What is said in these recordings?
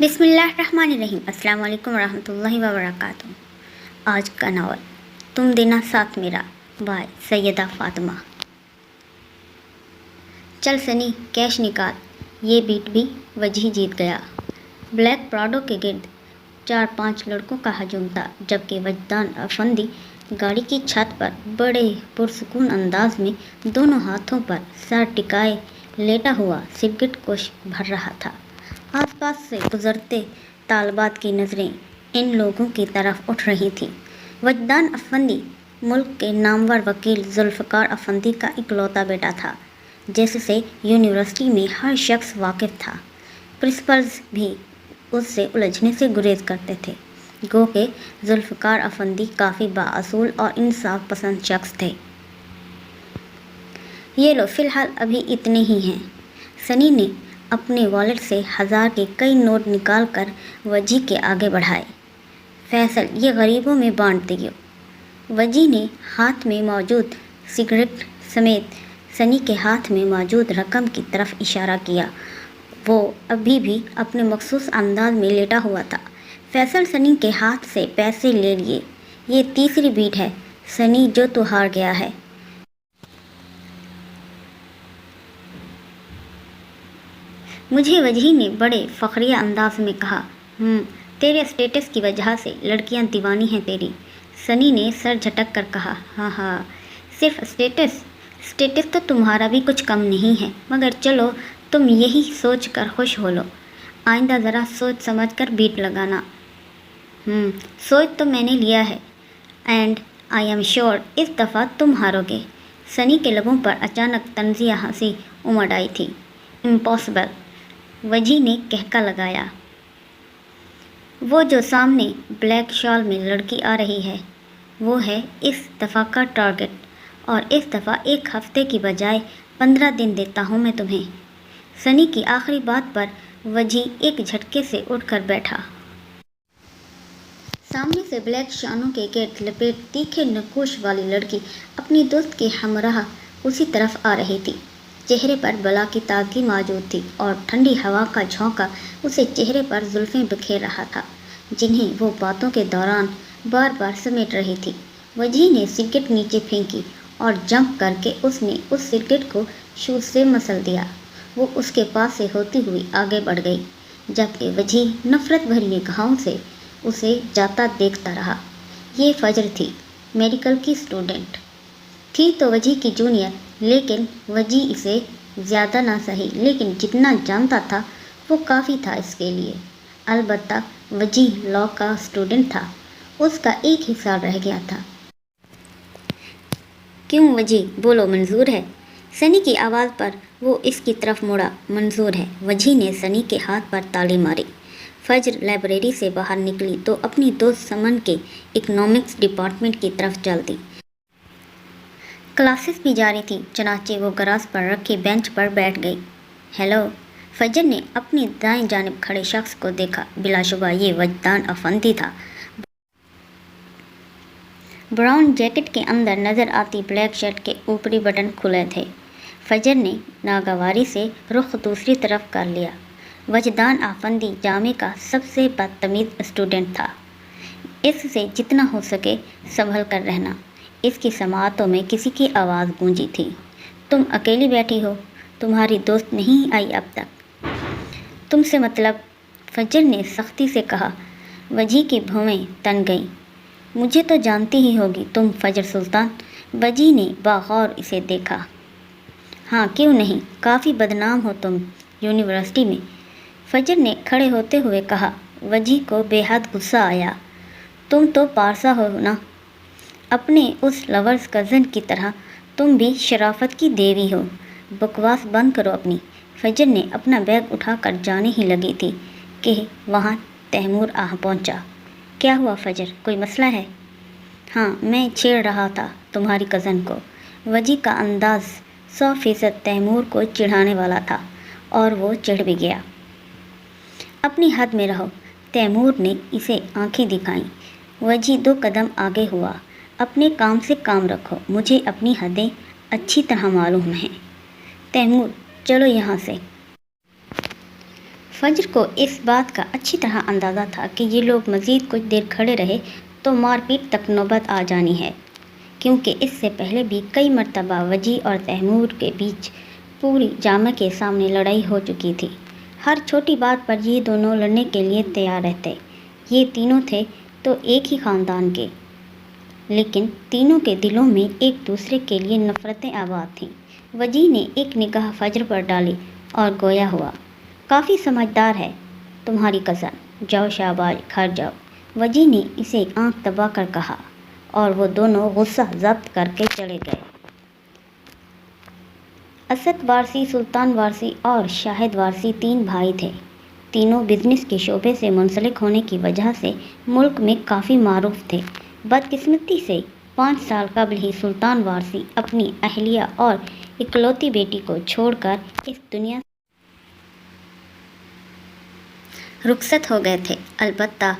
बिस्मिल्लाहिर्रहमानिर्रहीम। अस्सलाम वालेकुम रहमतुल्लाहि व बरकातुहू। आज का नावल तुम देना साथ मेरा बाय सैयदा फातिमा। चल सनी कैश निकाल, ये बीट भी वजी जीत गया। ब्लैक प्राडो के गिर्द 4-5 लड़कों का हजूम था, जबकि वजदान अफंदी गाड़ी की छत पर बड़े पुरसुकून अंदाज में दोनों हाथों पर सर टिकाए लेटा हुआ सिगरेट कोश भर रहा था। आसपास से गुजरते तालबात की नज़रें इन लोगों की तरफ उठ रही थीं। वजदान अफंदी मुल्क के नामवर वकील जुल्फ़कार अफंदी का इकलौता बेटा था, जिससे यूनिवर्सिटी में हर शख्स वाकिफ़ था। प्रिंसिपल्स भी उससे उलझने से गुरेज करते थे। गो के जुल्फ़कार अफंदी काफ़ी बाअसूल और इंसाफ पसंद शख्स थे। ये लो, फ़िलहाल अभी इतने ही हैं। सनी ने अपने वॉलेट से 1000 के कई नोट निकाल कर वजी के आगे बढ़ाए। फैसल, ये गरीबों में बांट दियो। वजी ने हाथ में मौजूद सिगरेट समेत सनी के हाथ में मौजूद रकम की तरफ इशारा किया। वो अभी भी अपने मखसूस अंदाज में लेटा हुआ था। फैसल सनी के हाथ से पैसे ले लिए। ये तीसरी बीट है सनी, जो तू हार गया है। मुझे वजही ने बड़े फ़ख्रिया अंदाज में कहा। तेरे स्टेटस की वजह से लड़कियां दीवानी हैं तेरी। सनी ने सर झटक कर कहा। हाँ, सिर्फ स्टेटस तो तुम्हारा भी कुछ कम नहीं है, मगर चलो तुम यही सोच कर खुश हो लो। आइंदा ज़रा सोच समझ कर बीट लगाना। सोच तो मैंने लिया है, एंड आई एम श्योर इस दफ़ा तुम हारोगे। सनी के लबों पर अचानक तंज़िया हंसी उमड़ आई थी। इम्पॉसिबल, वजी ने कहका लगाया। वो जो सामने ब्लैक शॉल में लड़की आ रही है, वो है इस दफ़ा का टारगेट, और इस दफ़ा 1 हफ्ते की बजाय 15 दिन देता हूँ मैं तुम्हें। सनी की आखिरी बात पर वजी एक झटके से उठकर बैठा। सामने से ब्लैक शानों के गिर्द लपेट तीखे नकुश वाली लड़की अपनी दोस्त के हमराह उसी तरफ आ रही थी। चेहरे पर बला की ताजगी मौजूद थी और ठंडी हवा का झोंका उसे चेहरे पर जुल्फ़ें बिखेर रहा था, जिन्हें वो बातों के दौरान बार बार समेट रही थी। वजी ने सिगरेट नीचे फेंकी और जंप करके उसने उस सिगरेट को शूज़ से मसल दिया। वो उसके पास से होती हुई आगे बढ़ गई, जबकि वजी नफ़रत भरी निगाहों से उसे जाता देखता रहा। ये फजर थी, मेडिकल की स्टूडेंट थी तो वजी की जूनियर, लेकिन वजी इसे ज़्यादा ना सही, लेकिन जितना जानता था वो काफ़ी था इसके लिए। अलबत्ता वजी लॉ का स्टूडेंट था, उसका एक ही साल रह गया था। क्यों वजी, बोलो, मंजूर है? सनी की आवाज़ पर वो इसकी तरफ मुड़ा। मंजूर है। वजी ने सनी के हाथ पर ताली मारी। फजर लाइब्रेरी से बाहर निकली तो अपनी दोस्त समन के इकोनॉमिक्स डिपार्टमेंट की तरफ चल दी। क्लासेस भी जारी थी, चनाचे वो गराज पर रखी बेंच पर बैठ गई। हेलो, फजर ने अपनी दाएं जानिब खड़े शख्स को देखा। बिलाशुबा ये वजदान अफंदी था। ब्राउन जैकेट के अंदर नज़र आती ब्लैक शर्ट के ऊपरी बटन खुले थे। फजर ने नागवारी से रुख दूसरी तरफ कर लिया। वजदान अफंदी जामे का सबसे बदतमीज़ स्टूडेंट था। इससे जितना हो सके संभल कर रहना। इसकी समाअतों में किसी की आवाज़ गूंजी थी। तुम अकेली बैठी हो, तुम्हारी दोस्त नहीं आई अब तक? तुमसे मतलब, फजर ने सख्ती से कहा। वजी की भौहें तन गईं। मुझे तो जानती ही होगी तुम फजर सुल्तान। वजी ने बागौर इसे देखा। हाँ, क्यों नहीं, काफ़ी बदनाम हो तुम यूनिवर्सिटी में, फजर ने खड़े होते हुए कहा। वजी को बेहद गुस्सा आया। तुम तो पारसा हो ना, अपने उस लवर्स कज़न की तरह तुम भी शराफत की देवी हो। बकवास बंद करो अपनी। फजर ने अपना बैग उठाकर जाने ही लगी थी कि वहाँ तैमूर आ पहुँचा। क्या हुआ फजर, कोई मसला है? हाँ, मैं छेड़ रहा था तुम्हारी कज़न को। वजी का अंदाज़ 100% तैमूर को चिढ़ाने वाला था, और वो चिढ़ भी गया। अपनी हद में रहो, तैमूर ने इसे आंखें दिखाईं। वजी 2 कदम आगे हुआ। अपने काम से काम रखो, मुझे अपनी हदें अच्छी तरह मालूम हैं। तैमूर, चलो यहाँ से। फजर को इस बात का अच्छी तरह अंदाज़ा था कि ये लोग मज़ीद कुछ देर खड़े रहे तो मारपीट तक नौबत आ जानी है, क्योंकि इससे पहले भी कई मरतबा वजी और तैमूर के बीच पूरी जामा के सामने लड़ाई हो चुकी थी। हर छोटी बात पर ये दोनों लड़ने के लिए तैयार रहते। ये तीनों थे तो एक ही ख़ानदान के, लेकिन तीनों के दिलों में एक दूसरे के लिए नफ़रतें आबाद थीं। वजी ने एक निगाह फजर पर डाली और गोया हुआ, काफ़ी समझदार है तुम्हारी कज़न, जाओ शाबाश घर जाओ। वजी ने इसे आंख दबा कर कहा और वो दोनों गुस्सा ज़ब्त करके चले गए। असद वारसी, सुल्तान वारसी और शाहिद वारसी 3 भाई थे। तीनों बिजनेस के शोबे से मुंसलिक होने की वजह से मुल्क में काफ़ी मारूफ थे। बदकिस्मती से 5 साल कबल ही सुल्तान वारसी अपनी अहलिया और इकलौती बेटी को छोड़कर इस दुनिया रुखसत हो गए थे। अलबत्ता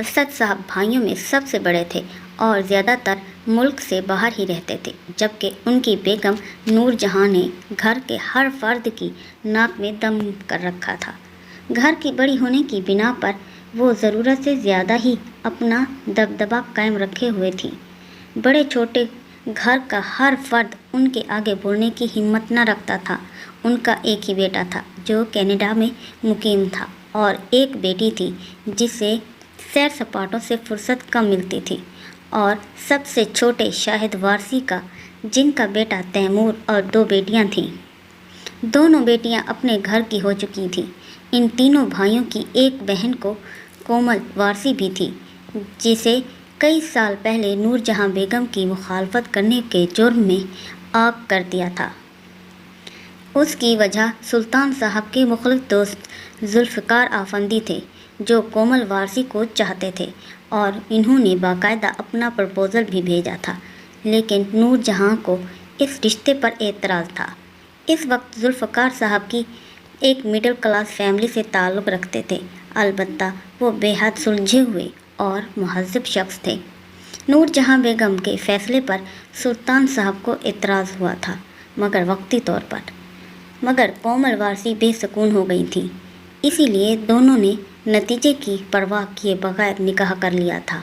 असद साहब भाइयों में सबसे बड़े थे और ज़्यादातर मुल्क से बाहर ही रहते थे, जबकि उनकी बेगम नूर जहाँ ने घर के हर फर्द की नाक में दम कर रखा था। घर की बड़ी होने की बिना पर वो ज़रूरत से ज़्यादा ही अपना दबदबा कायम रखे हुए थी। बड़े छोटे घर का हर फर्द उनके आगे बोलने की हिम्मत न रखता था। उनका एक ही बेटा था जो कनाडा में मुकीम था और एक बेटी थी जिसे सैर सपाटों से फुर्सत कम मिलती थी, और सबसे छोटे शाहिद वारसी का, जिनका बेटा तैमूर और 2 बेटियां थीं। दोनों बेटियां अपने घर की हो चुकी थीं। इन तीनों भाइयों की एक बहन को कोमल वारसी भी थी, जिसे कई साल पहले नूरजहां बेगम की मुखालफत करने के जुर्म में आग कर दिया था। उसकी वजह सुल्तान साहब के मुखलिस दोस्त जुल्फ़िकार आफंदी थे, जो कोमल वारसी को चाहते थे, और इन्होंने बाकायदा अपना प्रपोज़ल भी भेजा था। लेकिन नूरजहां को इस रिश्ते पर एतराज़ था। इस वक्त जुल्फ़िकार साहब की एक मिडिल क्लास फैमिली से ताल्लुक़ रखते थे। अलबत्ता वो बेहद सुलझे हुए और महज़्ज़ब शख्स थे। नूरजहां बेगम के फ़ैसले पर सुल्तान साहब को एतराज़ हुआ था, मगर वक्ती तौर पर। मगर कोमल वारसी बेसुकून हो गई थी, इसीलिए दोनों ने नतीजे की परवाह किए बगैर निकाह कर लिया था।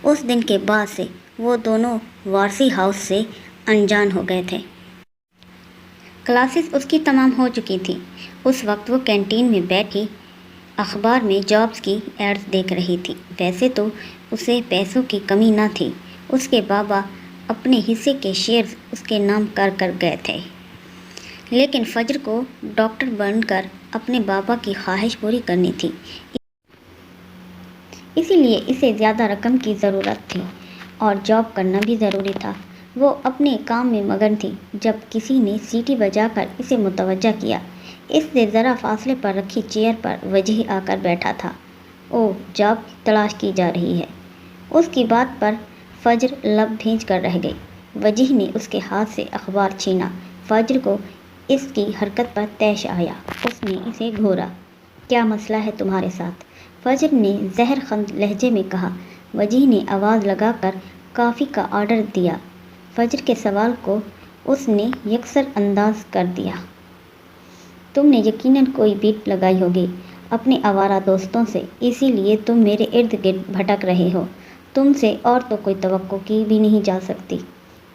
उस दिन के बाद से वो दोनों वारसी हाउस से अनजान हो गए थे। क्लासेस उसकी तमाम हो चुकी थी। उस वक्त वो कैंटीन में बैठी अखबार में जॉब्स की एड्स देख रही थी। वैसे तो उसे पैसों की कमी न थी। उसके बाबा अपने हिस्से के शेयर्स उसके नाम कर गए थे, लेकिन फजर को डॉक्टर बनकर अपने बाबा की ख्वाहिश पूरी करनी थी, इसीलिए इसे ज़्यादा रकम की ज़रूरत थी और जॉब करना भी ज़रूरी था। वो अपने काम में मगन थी जब किसी ने सीटी बजाकर इसे मुतवज्जा किया। इससे ज़रा फासले पर रखी चेयर पर वजीह आकर बैठा था। ओह, जॉब तलाश की जा रही है। उसकी बात पर फजर लब भींच कर रह गई। वजीह ने उसके हाथ से अखबार छीना। फजर को इसकी हरकत पर तैश आया। उसने इसे घूरा। क्या मसला है तुम्हारे साथ? फजर ने जहरखंद लहजे में कहा। वजीह ने आवाज़ लगाकर काफ़ी का ऑर्डर दिया। फजर के सवाल को उसने यकसर अंदाज कर दिया। तुमने यकीनन कोई बीट लगाई होगी अपने आवारा दोस्तों से, इसीलिए तुम मेरे इर्द गिर्द भटक रहे हो। तुमसे और तो कोई तवक्को की भी नहीं जा सकती।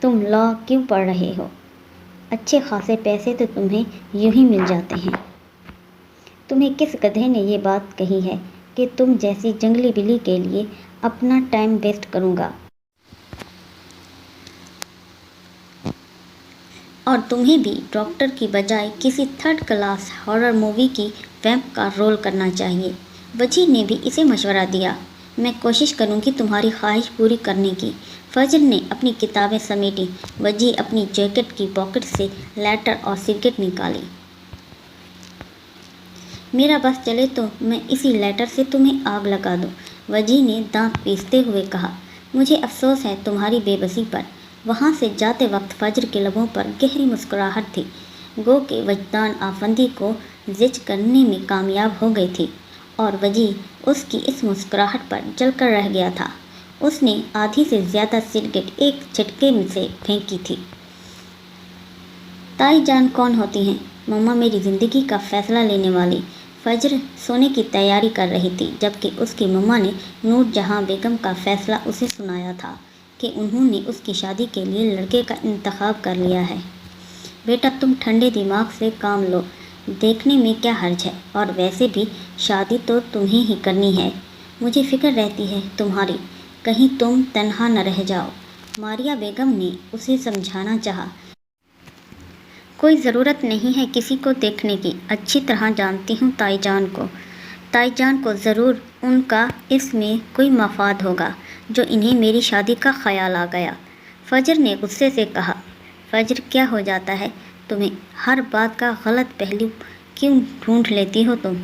तुम लॉ क्यों पढ़ रहे हो? अच्छे खासे पैसे तो तुम्हें यूं ही मिल जाते हैं। तुम्हें किस गधे ने ये बात कही है कि तुम जैसी जंगली बिल्ली के लिए अपना टाइम वेस्ट करूँगा? और तुम्हें भी डॉक्टर की बजाय किसी 3rd क्लास हॉरर मूवी की वैम्प का रोल करना चाहिए। वजीह ने भी इसे मशवरा दिया। मैं कोशिश करूँगी तुम्हारी ख्वाहिश पूरी करने की। फजर ने अपनी किताबें समेटी। वजीह अपनी जैकेट की पॉकेट से लाइटर और सिगरेट निकाली। मेरा बस चले तो मैं इसी लाइटर से तुम्हें आग लगा दूँ, वजीह ने दांत पीसते हुए कहा। मुझे अफसोस है तुम्हारी बेबसी पर। वहाँ से जाते वक्त फजर के लबों पर गहरी मुस्कुराहट थी, गो के वजदान आफंदी को जिच करने में कामयाब हो गई थी, और वजीह उसकी इस मुस्कुराहट पर जलकर रह गया था। उसने आधी से ज़्यादा सिगरेट एक झटके में से फेंकी थी। ताई जान कौन होती हैं? मम्मा मेरी ज़िंदगी का फ़ैसला लेने वाली। फजर सोने की तैयारी कर रही थी, जबकि उसकी मम्मा ने नूर जहाँ बेगम का फैसला उसे सुनाया था कि उन्होंने उसकी शादी के लिए लड़के का इंतखाब कर लिया है। बेटा, तुम ठंडे दिमाग से काम लो, देखने में क्या हर्ज है, और वैसे भी शादी तो तुम्हें ही करनी है। मुझे फिक्र रहती है तुम्हारी, कहीं तुम तन्हा न रह जाओ। मारिया बेगम ने उसे समझाना चाहा। कोई ज़रूरत नहीं है किसी को देखने की, अच्छी तरह जानती हूँ ताईजान को ज़रूर उनका इसमें कोई मफाद होगा जो इन्हें मेरी शादी का ख्याल आ गया। फजर ने गुस्से से कहा। फजर, क्या हो जाता है तुम्हें? हर बात का गलत पहलू क्यों ढूंढ लेती हो तुम?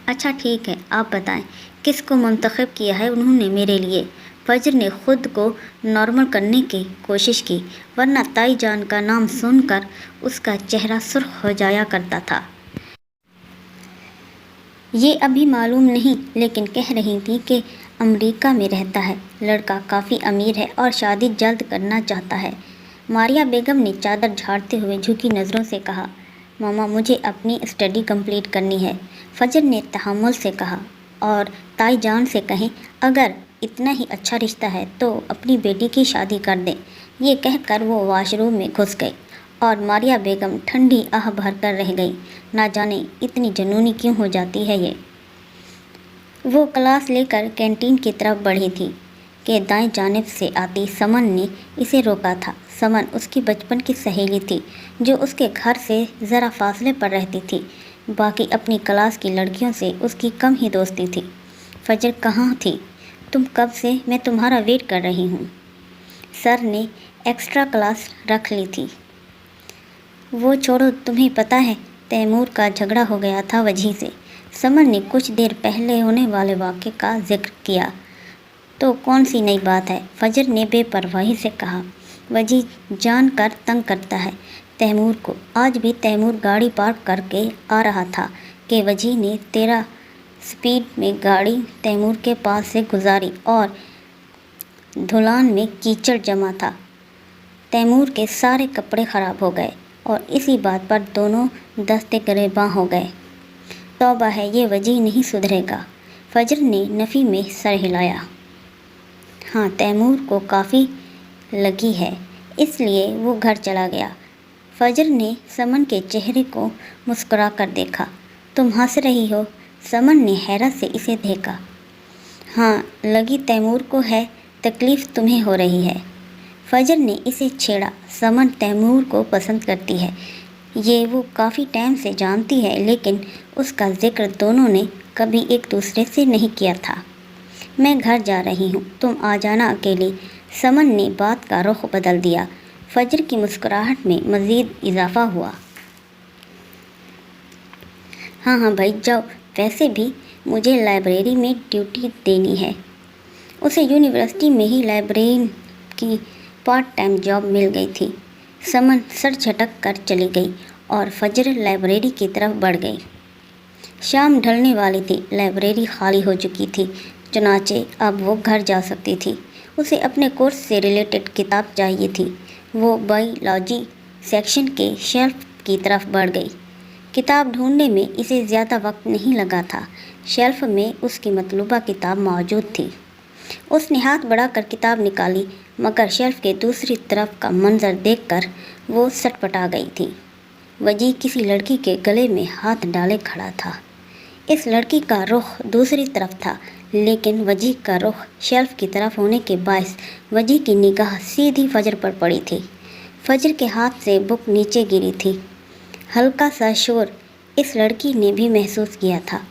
अच्छा ठीक है, आप बताएं किसको मुंतखब किया है उन्होंने मेरे लिए? फजर ने खुद को नॉर्मल करने की कोशिश की, वरना ताईजान का नाम सुनकर उसका चेहरा सुर्ख हो जाया करता था। ये अभी मालूम नहीं, लेकिन कह रही थी कि अमेरिका में रहता है, लड़का काफ़ी अमीर है और शादी जल्द करना चाहता है। मारिया बेगम ने चादर झाड़ते हुए झुकी नज़रों से कहा। मामा, मुझे अपनी स्टडी कंप्लीट करनी है, फजर ने तहम्मुल से कहा। और ताईजान से कहें अगर इतना ही अच्छा रिश्ता है तो अपनी बेटी की शादी कर दें। ये कहकर वो वॉशरूम में घुस गई और मारिया बेगम ठंडी आह भर कर रह गई। ना जाने इतनी जुनूनी क्यों हो जाती है ये। वो क्लास लेकर कैंटीन की तरफ बढ़ी थी कि दाएं जानिब से आती समन ने इसे रोका था। समन उसकी बचपन की सहेली थी जो उसके घर से ज़रा फासले पर रहती थी। बाकी अपनी क्लास की लड़कियों से उसकी कम ही दोस्ती थी। फजर कहाँ थी तुम? कब से मैं तुम्हारा वेट कर रही हूँ। सर ने एक्स्ट्रा क्लास रख ली थी। वो छोड़ो, तुम्हें पता है तैमूर का झगड़ा हो गया था वजह से। समन ने कुछ देर पहले होने वाले वाक़े का जिक्र किया। तो कौन सी नई बात है? फजर ने बेपरवाही से कहा। वजह जान कर तंग करता है तैमूर को। आज भी तैमूर गाड़ी पार्क करके आ रहा था कि वजह ने तेरा स्पीड में गाड़ी तैमूर के पास से गुजारी और धुलान में कीचड़ जमा था। तैमूर के सारे कपड़े ख़राब हो गए और इसी बात पर दोनों दस्ते गिरेबां हो गए। तौबा है, ये वजह नहीं सुधरेगा। फजर ने नफ़ी में सर हिलाया। हाँ, तैमूर को काफ़ी लगी है, इसलिए वो घर चला गया। फजर ने समन के चेहरे को मुस्कुरा कर देखा। तुम हंस रही हो? समन ने हैरत से इसे देखा। हाँ, लगी तैमूर को है, तकलीफ़ तुम्हें हो रही है। फजर ने इसे छेड़ा। समन तैमूर को पसंद करती है, ये वो काफ़ी टाइम से जानती है, लेकिन उसका जिक्र दोनों ने कभी एक दूसरे से नहीं किया था। मैं घर जा रही हूँ, तुम आ जाना अकेली। समन ने बात का रुख बदल दिया। फजर की मुस्कुराहट में मज़ीद इजाफा हुआ। हाँ हाँ भाई जाओ, वैसे भी मुझे लाइब्रेरी में ड्यूटी देनी है। उसे यूनिवर्सिटी में ही लाइब्रेरियन की पार्ट टाइम जॉब मिल गई थी। समन सर झटक कर चली गई और फजर लाइब्रेरी की तरफ बढ़ गई। शाम ढलने वाली थी, लाइब्रेरी खाली हो चुकी थी, चुनाचे अब वो घर जा सकती थी। उसे अपने कोर्स से रिलेटेड किताब चाहिए थी। वो बायोलॉजी सेक्शन के शेल्फ की तरफ बढ़ गई। किताब ढूंढने में इसे ज़्यादा वक्त नहीं लगा था। शेल्फ में उसकी मतलूबा किताब मौजूद थी। उसने हाथ बढ़ाकर किताब निकाली, मगर शेल्फ के दूसरी तरफ का मंजर देखकर वो सटपटा गई थी। वजी किसी लड़की के गले में हाथ डाले खड़ा था। इस लड़की का रुख दूसरी तरफ था, लेकिन वजी का रुख शेल्फ की तरफ होने के बायस वजी की निगाह सीधी फजर पर पड़ी थी। फजर के हाथ से बुक नीचे गिरी थी। हल्का सा शोर इस लड़की ने भी महसूस किया था।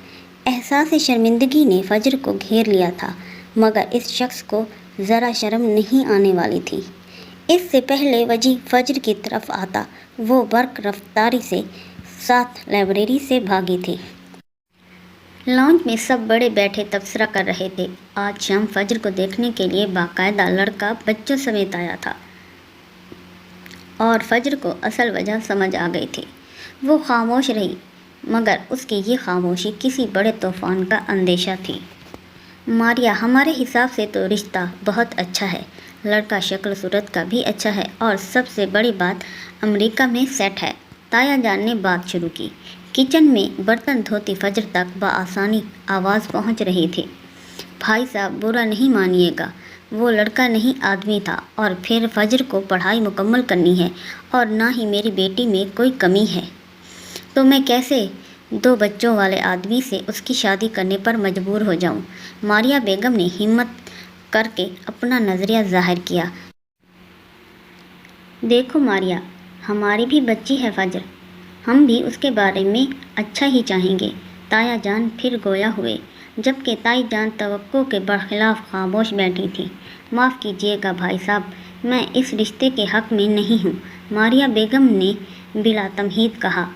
एहसास शर्मिंदगी ने फजर को घेर लिया था, मगर इस शख्स को ज़रा शर्म नहीं आने वाली थी। इससे पहले वजी फजर की तरफ आता, वो बर्क रफ्तारी से साथ लाइब्रेरी से भागी थी। लॉन्च में सब बड़े बैठे तबसरा कर रहे थे। आज शाम फजर को देखने के लिए बाकायदा लड़का बच्चों समेत आया था और फजर को असल वजह समझ आ गई थी। वो खामोश रही, मगर उसकी ये खामोशी किसी बड़े तूफान का अंदेशा थी। मारिया, हमारे हिसाब से तो रिश्ता बहुत अच्छा है। लड़का शक्ल सूरत का भी अच्छा है और सबसे बड़ी बात अमेरिका में सेट है। ताया जान ने बात शुरू की। किचन में बर्तन धोती फजर तक बआसानी आवाज़ पहुंच रही थी। भाई साहब, बुरा नहीं मानिएगा, वो लड़का नहीं आदमी था, और फिर फजर को पढ़ाई मुकम्मल करनी है और ना ही मेरी बेटी में कोई कमी है, तो मैं कैसे 2 बच्चों वाले आदमी से उसकी शादी करने पर मजबूर हो जाऊं। मारिया बेगम ने हिम्मत करके अपना नज़रिया ज़ाहिर किया। देखो मारिया, हमारी भी बच्ची है फजर, हम भी उसके बारे में अच्छा ही चाहेंगे। ताया जान फिर गोया हुए, जबकि ताई जान तवक्को के बरखिलाफ़ खामोश बैठी थी। माफ़ कीजिएगा भाई साहब, मैं इस रिश्ते के हक़ में नहीं हूँ, मारिया बेगम ने बिला तमहीद कहा,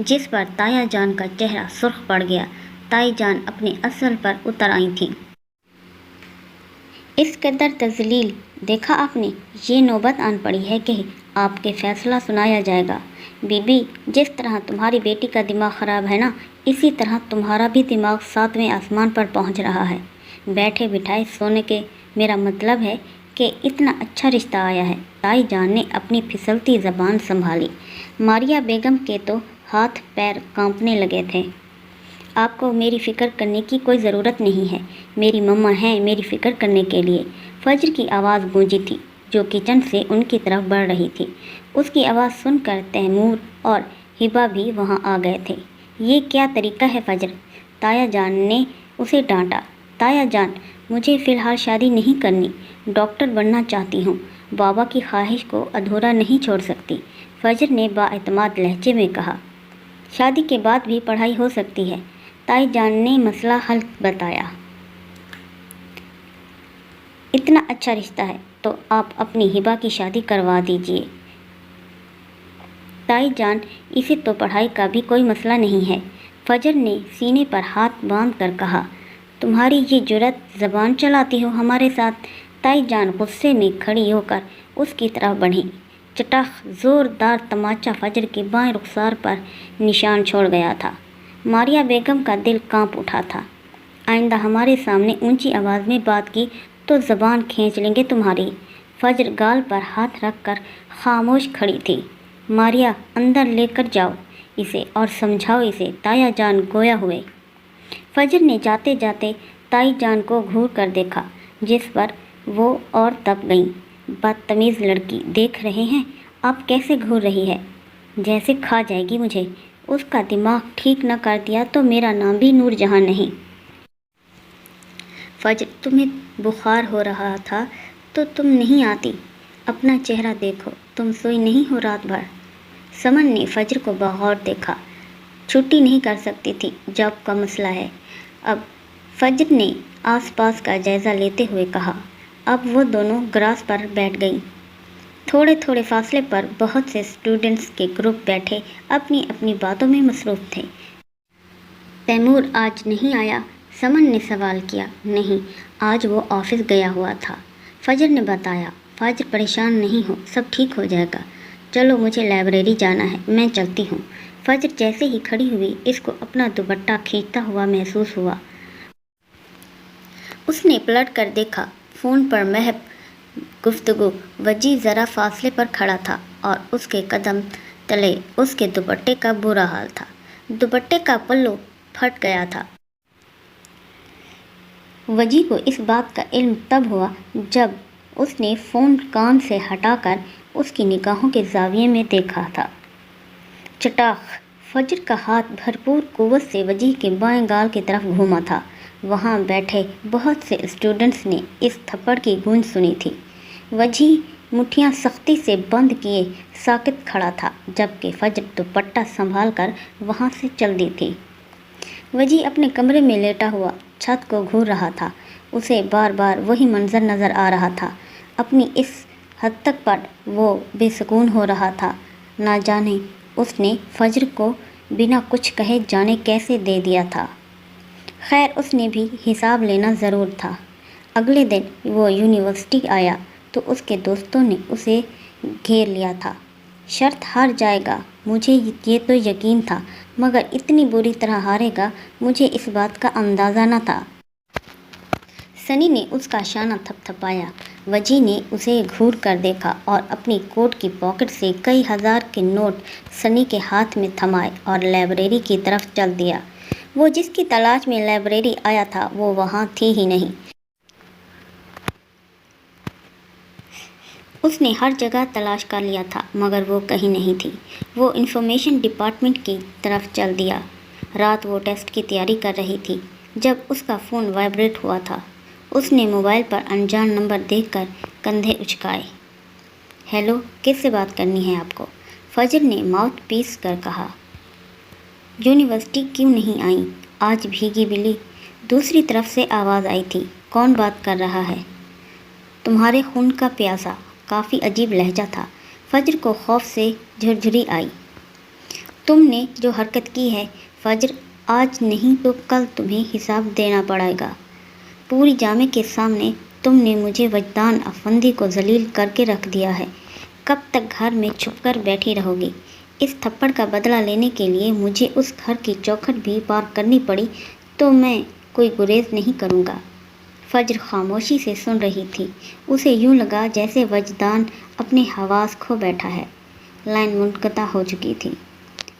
जिस पर ताया जान का चेहरा सुर्ख पड़ गया। ताई जान अपने असल पर उतर आई थीं। इस कदर तज़लील देखा आपने, ये नौबत आन पड़ी है कि आपके फ़ैसला सुनाया जाएगा। बीबी, जिस तरह तुम्हारी बेटी का दिमाग ख़राब है ना, इसी तरह तुम्हारा भी दिमाग 7वें आसमान पर पहुंच रहा है। बैठे बिठाए सोने के मेरा मतलब है कि इतना अच्छा रिश्ता आया है। ताई जान ने अपनी फिसलती ज़बान संभाली। मारिया बेगम के तो हाथ पैर कांपने लगे थे। आपको मेरी फ़िक्र करने की कोई ज़रूरत नहीं है, मेरी मम्मा हैं मेरी फ़िक्र करने के लिए। फजर की आवाज़ गूंजी थी, जो किचन से उनकी तरफ बढ़ रही थी। उसकी आवाज़ सुनकर तैमूर और हिबा भी वहाँ आ गए थे। ये क्या तरीका है फजर, ताया जान ने उसे डांटा। ताया जान, मुझे फ़िलहाल शादी नहीं करनी, डॉक्टर बनना चाहती हूँ, बाबा की ख्वाहिश को अधूरा नहीं छोड़ सकती, फजर ने बाएतमाद लहजे में कहा। शादी के बाद भी पढ़ाई हो सकती है, ताई जान ने मसला हल बताया। इतना अच्छा रिश्ता है तो आप अपनी हिबा की शादी करवा दीजिए। ताई जान, इसे तो पढ़ाई का भी कोई मसला नहीं है, फजर ने सीने पर हाथ बांध कर कहा। तुम्हारी ये जुर्रत, ज़बान चलाती हो हमारे साथ। ताई जान गुस्से में खड़ी होकर उसकी तरफ बढ़ी। चटाख ज़ोरदार तमाचा फजर के बाएं रुखसार पर निशान छोड़ गया था। मारिया बेगम का दिल कांप उठा था। आइंदा हमारे सामने ऊंची आवाज़ में बात की तो ज़बान खींच लेंगे तुम्हारी। फजर गाल पर हाथ रख कर खामोश खड़ी थी। मारिया, अंदर लेकर जाओ इसे और समझाओ इसे, ताया जान गोया हुए। फजर ने जाते जाते ताई जान को घूर कर देखा, जिस पर वो और दब गईं। बदतमीज़ लड़की, देख रहे हैं आप कैसे घूर रही है, जैसे खा जाएगी मुझे। उसका दिमाग ठीक न कर दिया तो मेरा नाम भी नूरजहां नहीं। फजर, तुम्हें बुखार हो रहा था तो तुम नहीं आती, अपना चेहरा देखो, तुम सोई नहीं हो रात भर। समन ने फजर को बगौर देखा। छुट्टी नहीं कर सकती थी, जॉब का मसला है। अब फजर ने आसपास का जायज़ा लेते हुए कहा। अब वो दोनों ग्रास पर बैठ गईं। थोड़े थोड़े फासले पर बहुत से स्टूडेंट्स के ग्रुप बैठे अपनी अपनी बातों में मसरूफ़ थे। तैमूर आज नहीं आया, समन ने सवाल किया। नहीं, आज वो ऑफिस गया हुआ था, फजर ने बताया। फजर, परेशान नहीं हो, सब ठीक हो जाएगा। चलो, मुझे लाइब्रेरी जाना है, मैं चलती हूँ। फजर जैसे ही खड़ी हुई, इसको अपना दुपट्टा खींचता हुआ महसूस हुआ। उसने पलट कर देखा, फ़ोन पर महब गुफ्तगू। वजी ज़रा फासले पर खड़ा था और उसके कदम तले उसके दुपट्टे का बुरा हाल था। दुपट्टे का पल्लू फट गया था। वजी को इस बात का इल्म तब हुआ जब उसने फ़ोन कान से हटाकर उसकी निगाहों के ज़ाविये में देखा था। चटाख, फजर का हाथ भरपूर कुव्वत से वजी के बाएं गाल की तरफ घूमा था। वहाँ बैठे बहुत से स्टूडेंट्स ने इस थप्पड़ की गूंज सुनी थी। वजी मुट्ठियाँ सख्ती से बंद किए साकित खड़ा था, जबकि फजर दुपट्टा संभाल कर वहाँ से चल दी थी। वजी अपने कमरे में लेटा हुआ छत को घूर रहा था। उसे बार बार वही मंजर नज़र आ रहा था। अपनी इस हद तक पर वो बेसुकून हो रहा था। ना जाने उसने फजर को बिना कुछ कहे जाने कैसे दे दिया था। खैर, उसने भी हिसाब लेना ज़रूर था। अगले दिन वो यूनिवर्सिटी आया तो उसके दोस्तों ने उसे घेर लिया था। शर्त हार जाएगा, मुझे ये तो यकीन था, मगर इतनी बुरी तरह हारेगा मुझे इस बात का अंदाज़ा न था। सनी ने उसका शाना थपथपाया। वजी ने उसे घूर कर देखा और अपनी कोट की पॉकेट से कई हजार के नोट सनी के हाथ में थमाए और लाइब्रेरी की तरफ चल दिया। वो जिसकी तलाश में लाइब्रेरी आया था वो वहाँ थी ही नहीं। उसने हर जगह तलाश कर लिया था मगर वो कहीं नहीं थी। वो इंफॉर्मेशन डिपार्टमेंट की तरफ चल दिया। रात वो टेस्ट की तैयारी कर रही थी जब उसका फ़ोन वाइब्रेट हुआ था। उसने मोबाइल पर अनजान नंबर देखकर कंधे उचकाए। हेलो, किससे बात करनी है आपको? फजर ने माउथ पीस कर कहा। यूनिवर्सिटी क्यों नहीं आई? आज भीगी बिल्ली। दूसरी तरफ से आवाज़ आई थी। कौन बात कर रहा है? तुम्हारे खून का प्यासा। काफ़ी अजीब लहजा था। फजर को खौफ से झुरझुरी आई। तुमने जो हरकत की है फजर, आज नहीं तो कल तुम्हें हिसाब देना पड़ेगा। पूरी जामे के सामने तुमने मुझे वजदान अफंदी को जलील करके रख दिया है। कब तक घर में छुपकर बैठी रहोगी? इस थप्पड़ का बदला लेने के लिए मुझे उस घर की चौखट भी पार करनी पड़ी तो मैं कोई गुरेज नहीं करूँगा। फजर खामोशी से सुन रही थी। उसे यूं लगा जैसे वजदान अपने हवास खो बैठा है। लाइन मुनक़ता हो चुकी थी।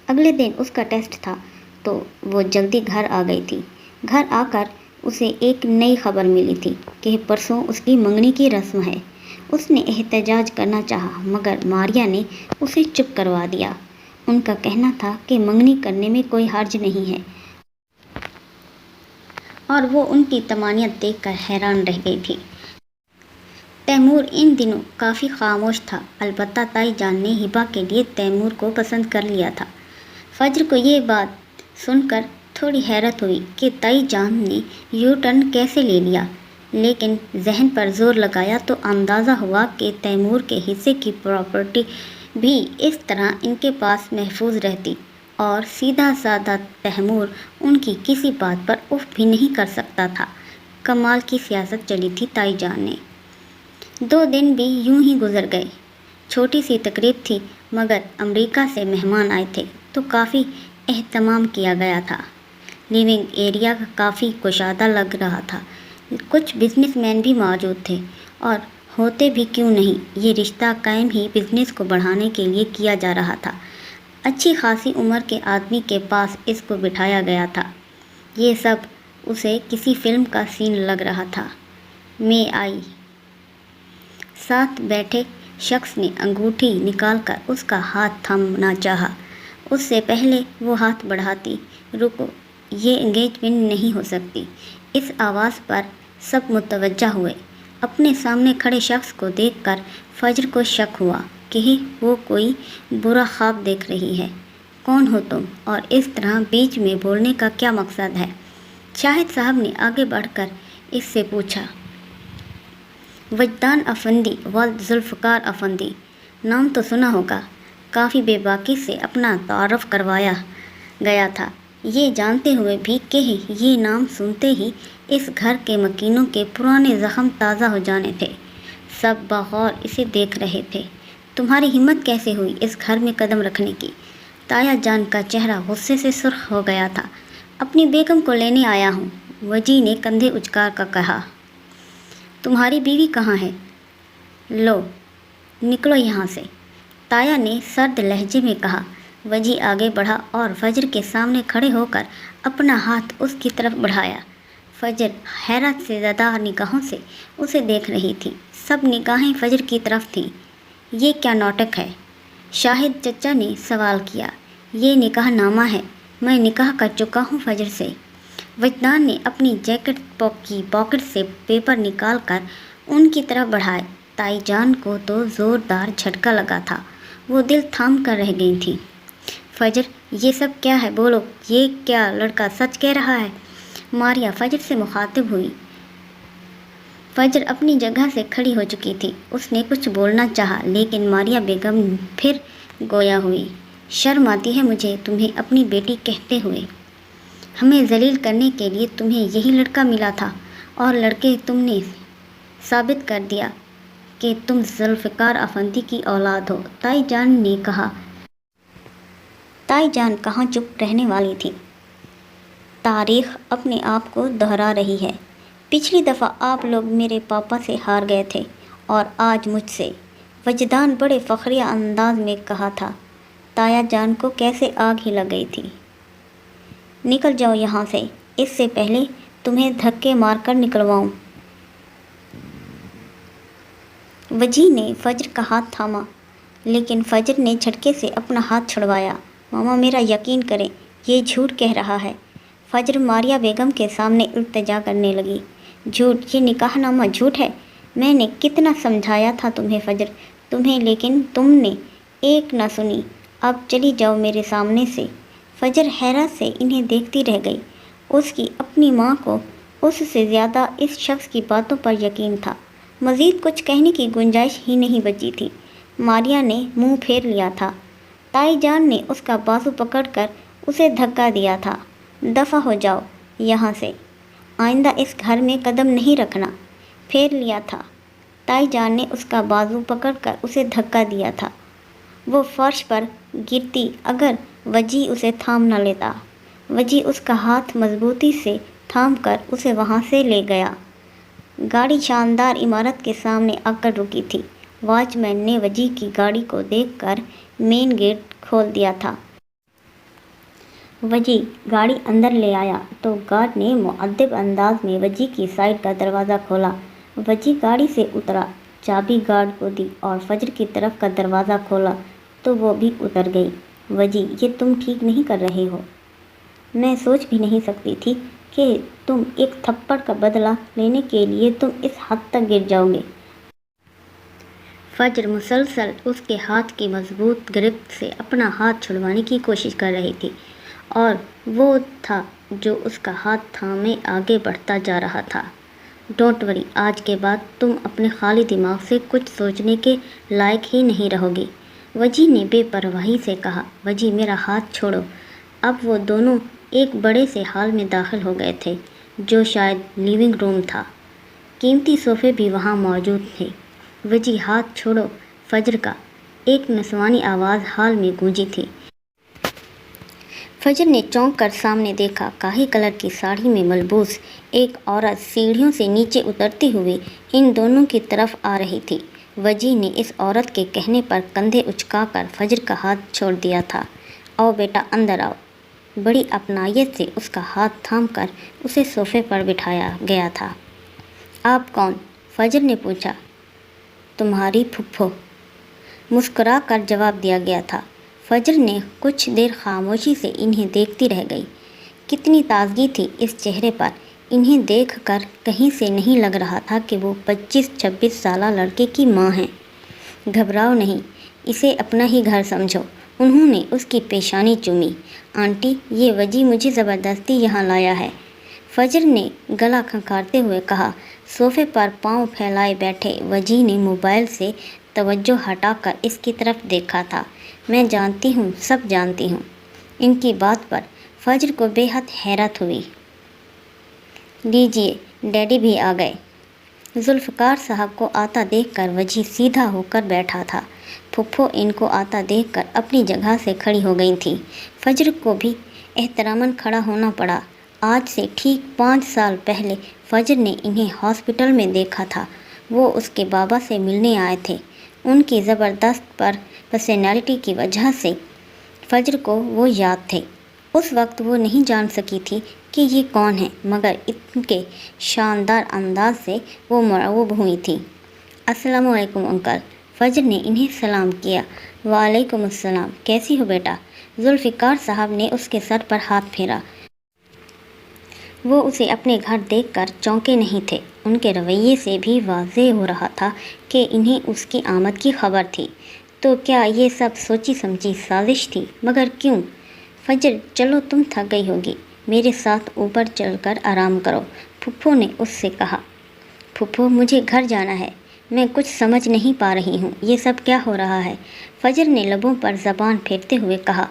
अगले दिन उसका टेस्ट था तो वो जल्दी घर आ गई थी। घर आकर उसे एक नई खबर मिली थी कि परसों उसकी मंगनी की रस्म है। उसने एहतजाज करना चाहा मगर मारिया ने उसे चुप करवा दिया। उनका कहना था कि मंगनी करने में कोई हर्ज नहीं है और वो उनकी तमानियत देखकर हैरान रह गई थी। तैमूर इन दिनों काफ़ी खामोश था। अलबत्ता ताई जान ने हिबा के लिए तैमूर को पसंद कर लिया था। फजर को ये बात सुनकर थोड़ी हैरत हुई कि ताई जान ने यू टर्न कैसे ले लिया, लेकिन जहन पर जोर लगाया तो अंदाज़ा हुआ कि तैमूर के हिस्से की प्रॉपर्टी भी इस तरह इनके पास महफूज रहती और सीधा साधा तैमूर उनकी किसी बात पर उफ भी नहीं कर सकता था। कमाल की सियासत चली थी ताई जान ने। 2 दिन भी यूं ही गुजर गए। छोटी सी तकरीब थी मगर अमेरिका से मेहमान आए थे तो काफ़ी एहतमाम किया गया था। लिविंग एरिया काफ़ी कुशादा लग रहा था। कुछ बिजनेसमैन भी मौजूद थे और होते भी क्यों नहीं, ये रिश्ता कायम ही बिजनेस को बढ़ाने के लिए किया जा रहा था। अच्छी खासी उम्र के आदमी के पास इसको बिठाया गया था। ये सब उसे किसी फिल्म का सीन लग रहा था। मैं आई। साथ बैठे शख्स ने अंगूठी निकालकर उसका हाथ थामना चाहा। उससे पहले वो हाथ बढ़ाती, रुको, ये एंगेजमेंट नहीं हो सकती। इस आवाज़ पर सब मुतवज्जा हुए। अपने सामने खड़े शख्स को देखकर फजर को शक हुआ कि वो कोई बुरा ख्वाब देख रही है। कौन हो तुम और इस तरह बीच में बोलने का क्या मकसद है? शाहिद साहब ने आगे बढ़कर इससे पूछा। वजदान अफंदी वल्द जुल्फ़कार अफंदी, नाम तो सुना होगा। काफ़ी बेबाकी से अपना तारफ़ करवाया गया था, ये जानते हुए भी कि ये नाम सुनते ही इस घर के मकीनों के पुराने ज़ख्म ताज़ा हो जाने थे। सब बगौर इसे देख रहे थे। तुम्हारी हिम्मत कैसे हुई इस घर में कदम रखने की? ताया जान का चेहरा गुस्से से सुर्ख हो गया था। अपनी बेगम को लेने आया हूँ, वजी ने कंधे उचकार कर कहा। तुम्हारी बीवी कहाँ है? लो, निकलो यहाँ से, ताया ने सर्द लहजे में कहा। वजी आगे बढ़ा और फजर के सामने खड़े होकर अपना हाथ उसकी तरफ बढ़ाया। फजर हैरत से ज़दा निगाहों से उसे देख रही थी। सब निगाहें फजर की तरफ थीं। ये क्या नाटक है? शाहिद चचा ने सवाल किया। ये निकाह नामा है, मैं निकाह कर चुका हूँ फजर से। वजदान ने अपनी जैकेट की पॉकेट से पेपर निकालकर उनकी तरफ बढ़ाए। ताई जान को तो ज़ोरदार झटका लगा था। वो दिल थाम कर रह गई थी। फजर, ये सब क्या है? बोलो, ये क्या लड़का सच कह रहा है? मारिया फजर से मुखातिब हुई। फजर अपनी जगह से खड़ी हो चुकी थी। उसने कुछ बोलना चाहा लेकिन मारिया बेगम फिर गोया हुई। शर्म आती है मुझे तुम्हें अपनी बेटी कहते हुए। हमें जलील करने के लिए तुम्हें यही लड़का मिला था और लड़के तुमने साबित कर दिया कि तुम जुल्फ़कार अफंदी की औलाद हो, ताई जान ने कहा। ताई जान कहाँ चुप रहने वाली थी। तारीख़ अपने आप को दोहरा रही है। पिछली दफ़ा आप लोग मेरे पापा से हार गए थे اور آج مجھ سے، وجدان بڑے فخریہ انداز میں کہا تھا۔ تایا جان کو کیسے آگ ہی لگ گئی تھی۔ نکل جاؤ یہاں سے، اس سے پہلے تمہیں دھکے مار کر نکلواؤں۔ وجی نے فجر کا ہاتھ تھاما، لیکن فجر نے جھٹکے سے اپنا ہاتھ چھڑوایا۔ ماما میرا یقین کریں، یہ جھوٹ کہہ رہا ہے۔ فجر ماریہ بیگم کے سامنے التجا کرنے لگی۔ جھوٹ؟ یہ نکاح نامہ جھوٹ ہے؟ میں نے کتنا سمجھایا تھا تمہیں فجر، تمہیں، لیکن تم نے ایک نہ سنی۔ اب چلی جاؤ میرے سامنے سے۔ فجر حیرت سے انہیں دیکھتی رہ گئی۔ اس کی اپنی ماں کو اس سے زیادہ اس شخص کی باتوں پر یقین تھا۔ مزید کچھ کہنے کی گنجائش ہی نہیں بچی تھی۔ ماریہ نے منہ پھیر لیا تھا۔ تائی جان نے اس کا بازو پکڑ کر اسے دھکا دیا تھا۔ دفع ہو جاؤ یہاں سے، آئندہ اس گھر میں قدم نہیں رکھنا۔ پھیر لیا تھا۔ تائی جان نے اس کا بازو پکڑ کر اسے دھکا دیا تھا۔ وہ فرش پر گرتی اگر وجی اسے تھام نہ لیتا۔ وجی اس کا ہاتھ مضبوطی سے تھام کر اسے وہاں سے لے گیا۔ گاڑی شاندار عمارت کے سامنے آ کر رکی تھی۔ واچ مین نے وجی کی گاڑی کو دیکھ کر مین گیٹ کھول دیا تھا۔ وجی گاڑی اندر لے آیا تو گارڈ نے مؤدب انداز میں وجی کی سائیڈ کا دروازہ کھولا۔ وجی گاڑی سے اترا، چابی گارڈ کو دی اور فجر کی طرف کا دروازہ کھولا تو وہ بھی اتر گئی۔ وجی یہ تم ٹھیک نہیں کر رہے ہو۔ میں سوچ بھی نہیں سکتی تھی کہ تم ایک تھپڑ کا بدلہ لینے کے لیے تم اس حد تک گر جاؤ گے۔ فجر مسلسل اس کے ہاتھ کی مضبوط گرفت سے اپنا ہاتھ چھڑوانے کی کوشش کر رہی تھی، اور وہ تھا جو اس کا ہاتھ تھامے آگے بڑھتا جا رہا تھا۔ ڈونٹ وری، آج کے بعد تم اپنے خالی دماغ سے کچھ سوچنے کے لائق ہی نہیں رہو گی، وجی نے بے پرواہی سے کہا۔ وجی میرا ہاتھ چھوڑو۔ اب وہ دونوں ایک بڑے سے ہال میں داخل ہو گئے تھے جو شاید لیونگ روم تھا۔ قیمتی صوفے بھی وہاں موجود تھے۔ وجی ہاتھ چھوڑو فجر کا، ایک نسوانی آواز ہال میں گونجی تھی۔ فجر نے چونک کر سامنے دیکھا۔ کاہی کلر کی ساڑی میں ملبوس ایک عورت سیڑھیوں سے نیچے اترتی ہوئی ان دونوں کی طرف آ رہی تھی۔ وجی نے اس عورت کے کہنے پر کندھے اچکا کر فجر کا ہاتھ چھوڑ دیا تھا۔ آؤ بیٹا اندر آؤ۔ بڑی اپنائیت سے اس کا ہاتھ تھام کر اسے صوفے پر بٹھایا گیا تھا۔ آپ کون؟ فجر نے پوچھا۔ تمہاری پھپھو، مسکرا کر جواب دیا گیا تھا۔ فجر نے کچھ دیر خاموشی سے انہیں دیکھتی رہ گئی۔ کتنی تازگی تھی اس چہرے پر۔ انہیں دیکھ کر کہیں سے نہیں لگ رہا تھا کہ وہ 25-26 سالہ لڑکے کی ماں ہیں۔ گھبراؤ نہیں، اسے اپنا ہی گھر سمجھو۔ انہوں نے اس کی پیشانی چومی۔ آنٹی، یہ وجی مجھے زبردستی یہاں لایا ہے، فجر نے گلا کھنکھارتے ہوئے کہا۔ صوفے پر پاؤں پھیلائے بیٹھے وجی نے موبائل سے توجہ ہٹا کر اس کی طرف دیکھا تھا۔ میں جانتی ہوں، سب جانتی ہوں۔ ان کی بات پر فجر کو بے حد حیرت ہوئی۔ لیجیے، ڈیڈی بھی آ گئے۔ ذوالفقار صاحب کو آتا دیکھ کر وجی سیدھا ہو کر بیٹھا تھا۔ پھپھو ان کو آتا دیکھ کر اپنی جگہ سے کھڑی ہو گئی تھی۔ فجر کو بھی احتراماً کھڑا ہونا پڑا۔ آج سے ٹھیک 5 سال پہلے فجر نے انہیں ہاسپٹل میں دیکھا تھا۔ وہ اس کے بابا سے ملنے آئے تھے۔ ان کی زبردست پرسنالٹی کی وجہ سے فجر کو وہ یاد تھے۔ اس وقت وہ نہیں جان سکی تھی کہ یہ کون ہے، مگر ان کے شاندار انداز سے وہ مرعوب ہوئی تھی۔ السلام علیکم انکل، فجر نے انہیں سلام کیا۔ وعلیکم السلام، کیسی ہو بیٹا؟ ذوالفقار صاحب نے اس کے سر پر ہاتھ پھیرا۔ وہ اسے اپنے گھر دیکھ کر چونکے نہیں تھے۔ ان کے رویے سے بھی واضح ہو رہا تھا کہ انہیں اس کی آمد کی خبر تھی۔ تو کیا یہ سب سوچی سمجھی سازش تھی؟ مگر کیوں؟ فجر چلو، تم تھک گئی ہوگی، میرے ساتھ اوپر چل کر آرام کرو، پھپھو نے اس سے کہا۔ پھپھو، مجھے گھر جانا ہے، میں کچھ سمجھ نہیں پا رہی ہوں، یہ سب کیا ہو رہا ہے؟ فجر نے لبوں پر زبان پھیرتے ہوئے کہا۔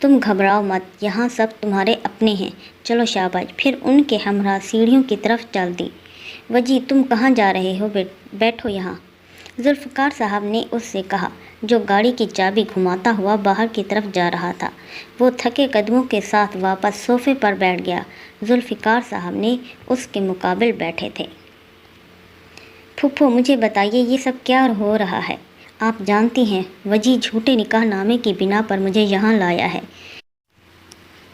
تم گھبراؤ مت، یہاں سب تمہارے اپنے ہیں، چلو شاباش۔ پھر ان کے ہمراہ سیڑھیوں کی طرف چل دی۔ وجی، تم کہاں جا رہے ہو؟ بیٹھو یہاں، ذوالفقار صاحب نے اس سے کہا، جو گاڑی کی چابی گھماتا ہوا باہر کی طرف جا رہا تھا۔ وہ تھکے قدموں کے ساتھ واپس صوفے پر بیٹھ گیا۔ ذوالفقار صاحب نے اس کے مقابل بیٹھے تھے۔ پھپھو مجھے بتائیے یہ سب کیا ہو رہا ہے؟ آپ جانتی ہیں وجی جھوٹے نکاح نامے کی بنا پر مجھے یہاں لایا ہے۔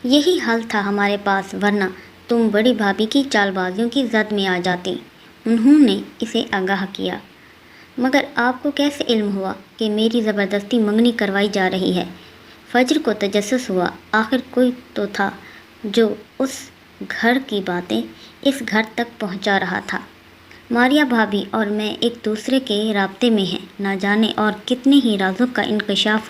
یہی حل تھا ہمارے پاس، ورنہ تم بڑی بھابھی کی چال بازیوں کی زد میں آ جاتی۔ انہوں نے اسے آگاہ کیا۔ مگر آپ کو کیسے علم ہوا کہ میری زبردستی منگنی کروائی جا رہی ہے؟ فجر کو تجسس ہوا، آخر کوئی تو تھا جو اس گھر کی باتیں اس گھر تک پہنچا رہا تھا۔ ماریا بھابھی اور میں ایک دوسرے کے رابطے میں ہیں، نہ جانے اور کتنے ہی رازوں کا انکشاف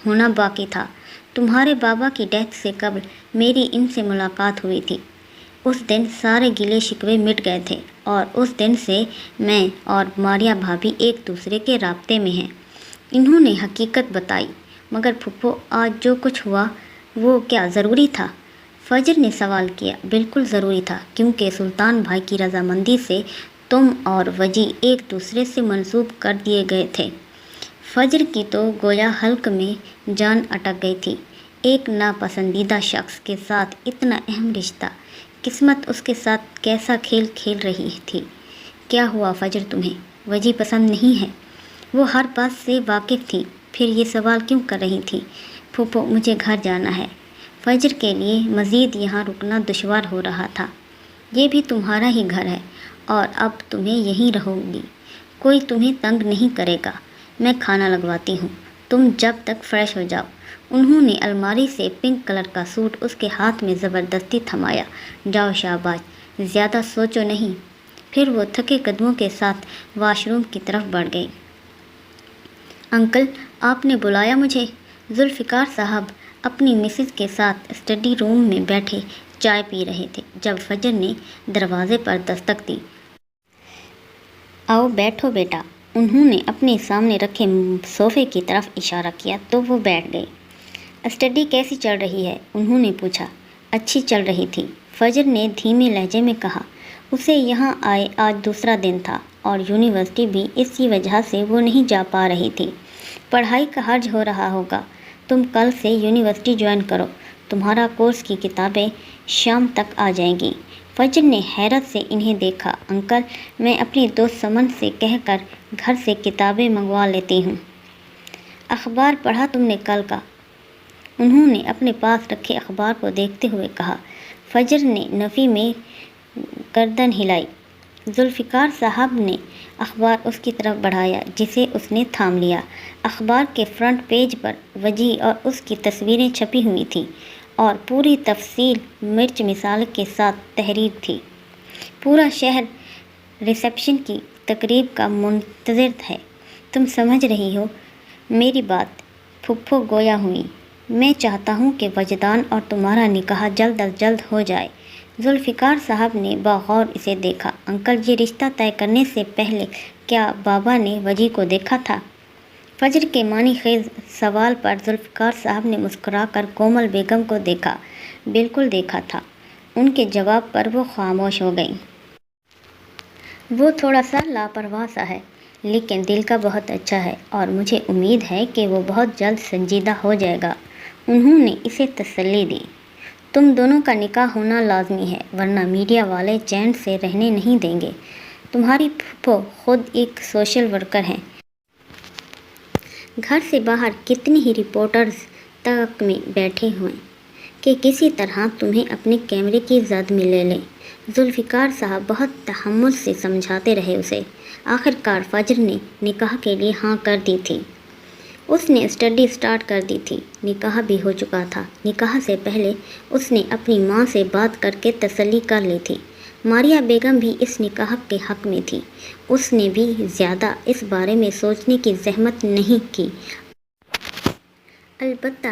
ہونا باقی تھا۔ تمہارے بابا کی ڈیتھ سے قبل میری ان سے ملاقات ہوئی تھی۔ اس دن سارے گلے شکوے مٹ گئے تھے اور اس دن سے میں اور ماریا بھابھی ایک دوسرے کے رابطے میں ہیں۔ انہوں نے حقیقت بتائی۔ مگر پھپھو آج جو کچھ ہوا وہ کیا ضروری تھا؟ فجر نے سوال کیا۔ بالکل ضروری تھا، کیونکہ سلطان بھائی کی رضامندی سے تم اور وجی ایک دوسرے سے منسوب کر دیے گئے تھے۔ فجر کی تو گویا حلق میں جان اٹک گئی تھی۔ ایک ناپسندیدہ شخص کے ساتھ اتنا اہم رشتہ، قسمت اس کے ساتھ کیسا کھیل کھیل رہی تھی۔ کیا ہوا فجر، تمہیں وجی پسند نہیں ہے؟ وہ ہر بات سے واقف تھی، پھر یہ سوال کیوں کر رہی تھی؟ پھوپھو مجھے گھر جانا ہے۔ فجر کے لیے مزید یہاں رکنا دشوار ہو رہا تھا۔ یہ بھی تمہارا ہی گھر ہے اور اب تمہیں یہیں رہو گی، کوئی تمہیں تنگ نہیں کرے گا۔ میں کھانا لگواتی ہوں، تم جب تک فریش ہو جاؤ۔ انہوں نے الماری سے پنک کلر کا سوٹ اس کے ہاتھ میں زبردستی تھمایا۔ جاؤ شاباش، زیادہ سوچو نہیں۔ پھر وہ تھکے قدموں کے ساتھ واش روم کی طرف بڑھ گئی۔ انکل، آپ نے بلایا مجھے؟ ذوالفقار صاحب اپنی مسز کے ساتھ اسٹڈی روم میں بیٹھے چائے پی رہے تھے جب فجر نے دروازے پر دستک دی۔ آؤ بیٹھو بیٹا۔ انہوں نے اپنے سامنے رکھے صوفے کی طرف اشارہ کیا تو وہ بیٹھ گئے۔ اسٹڈی کیسی چل رہی ہے؟ انہوں نے پوچھا۔ اچھی چل رہی تھی، فجر نے دھیمے لہجے میں کہا۔ اسے یہاں آئے آج دوسرا دن تھا اور یونیورسٹی بھی اسی وجہ سے وہ نہیں جا پا رہی تھی۔ پڑھائی کا حرج ہو رہا ہوگا۔ تم کل سے یونیورسٹی جوائن کرو، تمہارا کورس کی کتابیں شام تک آ جائیں گی۔ فجر نے حیرت سے انہیں دیکھا۔ انکل، میں اپنی دوست سمن سے کہہ کر گھر سے کتابیں منگوا لیتی ہوں۔ اخبار پڑھا تم نے کل کا؟ انہوں نے اپنے پاس رکھے اخبار کو دیکھتے ہوئے کہا۔ فجر نے نفی میں گردن ہلائی۔ ذوالفقار صاحب نے اخبار اس کی طرف بڑھایا جسے اس نے تھام لیا۔ اخبار کے فرنٹ پیج پر وجی اور اس کی تصویریں چھپی ہوئی تھیں اور پوری تفصیل مرچ مثال کے ساتھ تحریر تھی۔ پورا شہر ریسیپشن کی تقریب کا منتظر ہے۔ تم سمجھ رہی ہو میری بات؟ پھپھو گویا ہوئی۔ میں چاہتا ہوں کہ وجدان اور تمہارا نکاح جلد از جلد ہو جائے۔ ذوالفقار صاحب نے بغور اسے دیکھا۔ انکل، یہ رشتہ طے کرنے سے پہلے کیا بابا نے وجی کو دیکھا تھا؟ فجر کے معنی خیز سوال پر ذوالفقار صاحب نے مسکرا کر کومل بیگم کو دیکھا۔ بالکل دیکھا تھا۔ ان کے جواب پر وہ خاموش ہو گئیں۔ وہ تھوڑا سا لاپرواہ سا ہے، لیکن دل کا بہت اچھا ہے اور مجھے امید ہے کہ وہ بہت جلد سنجیدہ ہو جائے گا۔ انہوں نے اسے تسلی دی۔ تم دونوں کا نکاح ہونا لازمی ہے، ورنہ میڈیا والے چین سے رہنے نہیں دیں گے۔ تمہاری پھپھو خود ایک سوشل ورکر ہیں۔ گھر سے باہر کتنی ہی رپورٹرز تک میں بیٹھے ہوئے کہ کسی طرح تمہیں اپنے کیمرے کی زد میں لے لیں۔ ذوالفقار صاحب بہت تحمل سے سمجھاتے رہے اسے۔ آخرکار فجر نے نکاح کے لیے ہاں کر دی تھی۔ اس نے اسٹڈی سٹارٹ کر دی تھی، نکاح بھی ہو چکا تھا۔ نکاح سے پہلے اس نے اپنی ماں سے بات کر کے تسلی کر لی تھی۔ ماریا بیگم بھی اس نکاح کے حق میں تھی۔ اس نے بھی زیادہ اس بارے میں سوچنے کی زحمت نہیں کی۔ البتہ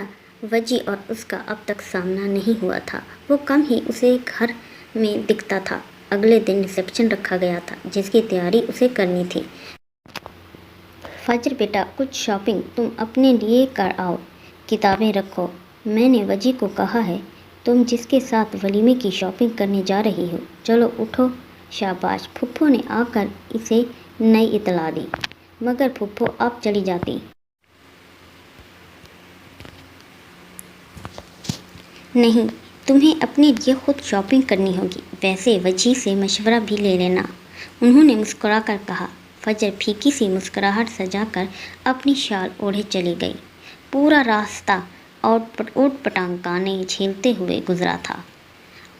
وجی اور اس کا اب تک سامنا نہیں ہوا تھا۔ وہ کم ہی اسے گھر میں دکھتا تھا۔ اگلے دن ریسیپشن رکھا گیا تھا جس کی تیاری اسے کرنی تھی۔ فجر بیٹا، کچھ شاپنگ تم اپنے لیے کر آؤ، کتابیں رکھو۔ میں نے وجی کو کہا ہے تم جس کے ساتھ ولیمے کی شاپنگ کرنے جا رہی ہو۔ چلو اٹھو۔ شاباش، پھپھو نے آ کر اسے نئی اطلاع دی۔ مگر پھپھو آپ چلی جاتی۔ نہیں، تمہیں اپنے لیے خود شاپنگ کرنی ہوگی۔ ویسے وجی سے مشورہ بھی لے لینا۔ انہوں نے مسکرا کر کہا۔ फजर फीकी सी मुस्कुराहट सजाकर अपनी शाल ओढ़े चली गई। पूरा रास्ता ऊट पटांग गाने झेलते हुए गुजरा था।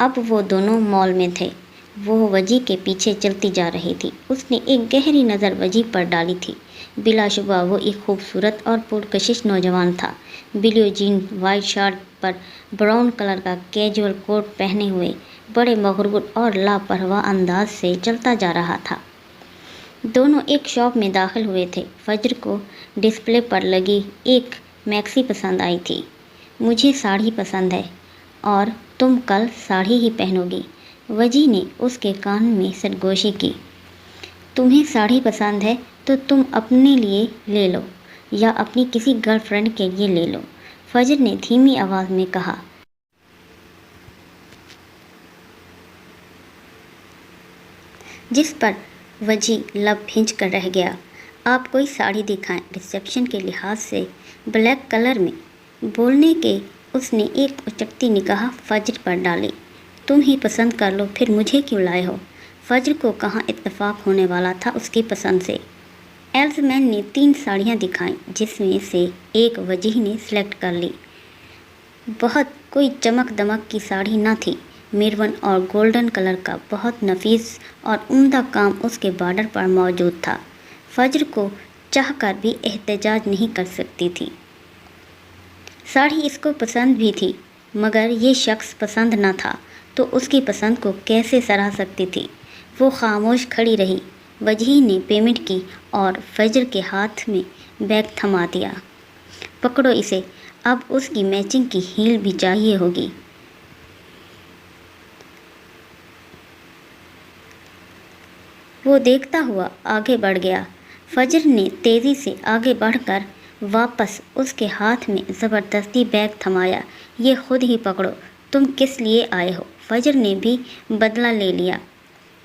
अब वो दोनों मॉल में थे। वो वजी के पीछे चलती जा रही थी। उसने एक गहरी नज़र वजी पर डाली थी। बिलाशुबा वो एक खूबसूरत और पुरकशिश नौजवान था। ब्लू जीन, वाइट शर्ट पर ब्राउन कलर का कैजुअल कोट पहने हुए बड़े मगरूर और लापरवाह अंदाज से चलता जा रहा था। दोनों एक शॉप में दाखिल हुए थे। फजर को डिस्प्ले पर लगी एक मैक्सी पसंद आई थी। मुझे साड़ी पसंद है और तुम कल साड़ी ही पहनोगी। वजी ने उसके कान में सरगोशी की। तुम्हें साड़ी पसंद है तो तुम अपने लिए ले लो या अपनी किसी गर्लफ्रेंड के लिए ले लो, फजर ने धीमी आवाज़ में कहा। जिस पर वजी लब भींच कर रह गया। आप कोई साड़ी दिखाएं, रिसेप्शन के लिहाज से ब्लैक कलर में। बोलने के उसने एक उचकती निगाह फजर पर डाली। तुम ही पसंद कर लो, फिर मुझे क्यों लाए हो। फजर को कहाँ इत्तेफाक होने वाला था उसकी पसंद से। सेल्समैन ने 3 साड़ियाँ दिखाईं, जिसमें से एक वजीह ने सिलेक्ट कर ली। बहुत कोई चमक दमक की साड़ी न थी। मेरून और गोल्डन कलर का बहुत नफीस और उम्दा काम उसके बॉर्डर पर मौजूद था। फजर को चाहकर भी एहतजाज नहीं कर सकती थी। साड़ी इसको पसंद भी थी, मगर ये शख्स पसंद न था तो उसकी पसंद को कैसे सराह सकती थी। वो खामोश खड़ी रही। वजीह ने पेमेंट की और फजर के हाथ में बैग थमा दिया। पकड़ो इसे, अब उसकी मैचिंग की हील भी चाहिए होगी। वो देखता हुआ आगे बढ़ गया। फजर ने तेज़ी से आगे बढ़कर वापस उसके हाथ में ज़बरदस्ती बैग थमाया। ये खुद ही पकड़ो, तुम किस लिए आए हो। फजर ने भी बदला ले लिया।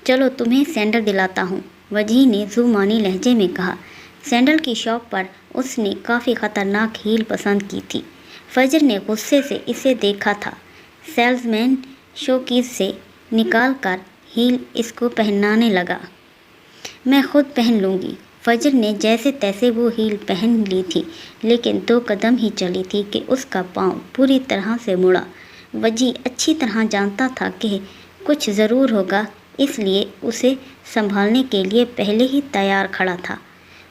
चलो तुम्हें सैंडल दिलाता हूँ, वजीह ने जुमानी लहजे में कहा। सैंडल की शॉप पर उसने काफ़ी ख़तरनाक हील पसंद की थी। फजर ने गुस्से से इसे देखा था। सेल्समैन शोकेस से निकाल कर हील इसको पहनाने लगा। मैं खुद पहन लूँगी। फजर ने जैसे तैसे वो हील पहन ली थी, लेकिन 2 कदम ही चली थी कि उसका पाँव पूरी तरह से मुड़ा। वजी अच्छी तरह जानता था कि कुछ ज़रूर होगा, इसलिए उसे संभालने के लिए पहले ही तैयार खड़ा था।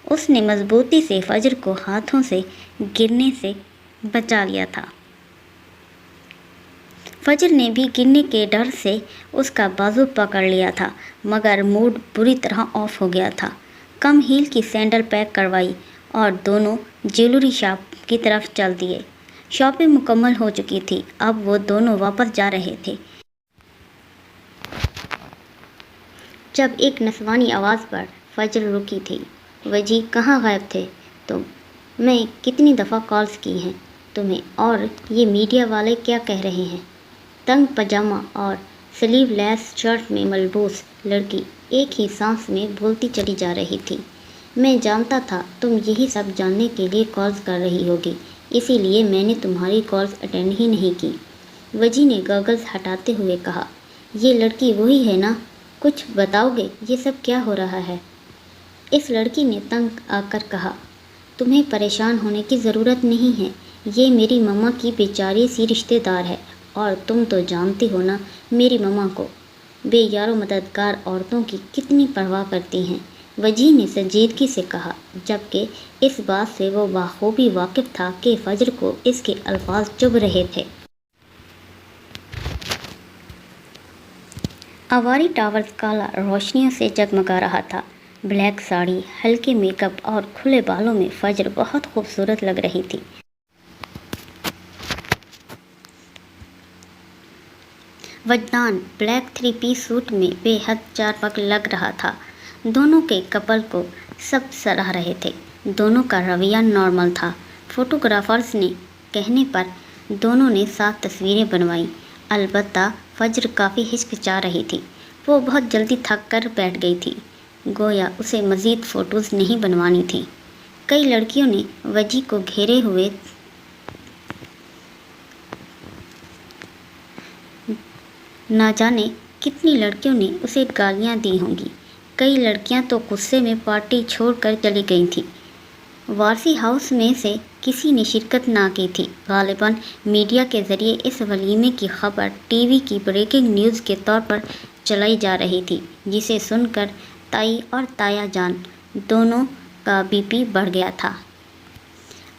उसने मजबूती से फजर को हाथों से गिरने से बचा लिया था। फजर ने भी गिरने के डर से उसका बाजू पकड़ लिया था, मगर मूड बुरी तरह ऑफ हो गया था। कम हील की सैंडल पैक करवाई और दोनों ज्वेलरी शॉप की तरफ चल दिए। शॉपिंग मुकम्मल हो चुकी थी। अब वो दोनों वापस जा रहे थे जब एक नस्वानी आवाज़ पर फजर रुकी थी। वजी, कहाँ गायब थे तुम? मैं कितनी दफ़ा कॉल्स की हैं तुम्हें, और ये मीडिया वाले क्या कह रहे हैं। तंग पजामा और स्लीवलेस शर्ट में मलबूस लड़की एक ही सांस में बोलती चली जा रही थी। मैं जानता था तुम यही सब जानने के लिए कॉल्स कर रही होगी, इसीलिए मैंने तुम्हारी कॉल्स अटेंड ही नहीं की, वजी ने गॉगल्स हटाते हुए कहा। ये लड़की वही है ना? कुछ बताओगे, ये सब क्या हो रहा है? इस लड़की ने तंग आकर कहा। तुम्हें परेशान होने की ज़रूरत नहीं है, ये मेरी मम्मा की बेचारी सी रिश्तेदार है, और तुम तो जानती हो ना मेरी मम्मा को, बेयारो मददगार औरतों की कितनी परवाह करती हैं, वजी ने संजीदगी से कहा, जबकि इस बात से वो बाखूबी वाकिफ़ था कि फजर को इसके अल्फाज चुभ रहे थे। आवारी टावर्स काला रोशनियों से जगमगा रहा था। ब्लैक साड़ी, हल्के मेकअप और खुले बालों में फजर बहुत खूबसूरत लग रही थी। वजदान ब्लैक 3 पीस सूट में बेहद चारपक लग रहा था। दोनों के कपल को सब सराह रहे थे। दोनों का रवैया नॉर्मल था। फोटोग्राफर्स ने कहने पर दोनों ने 7 तस्वीरें बनवाईं। अलबत्ता फजर काफ़ी हिचकिचा रही थी। वो बहुत जल्दी थक कर बैठ गई थी, गोया उसे मज़ीद फ़ोटोज़ नहीं बनवानी थी। कई लड़कियों ने वजी को घेरे हुए ना जाने कितनी लड़कियों ने उसे गालियां दी होंगी। कई लड़कियां तो गुस्से में पार्टी छोड़कर चली गई थीं। वारसी हाउस में से किसी ने शिरकत ना की थी। गालिबन मीडिया के ज़रिए इस वलीमे की खबर टीवी की ब्रेकिंग न्यूज़ के तौर पर चलाई जा रही थी, जिसे सुनकर ताई और ताया जान दोनों का बीपी बढ़ गया था।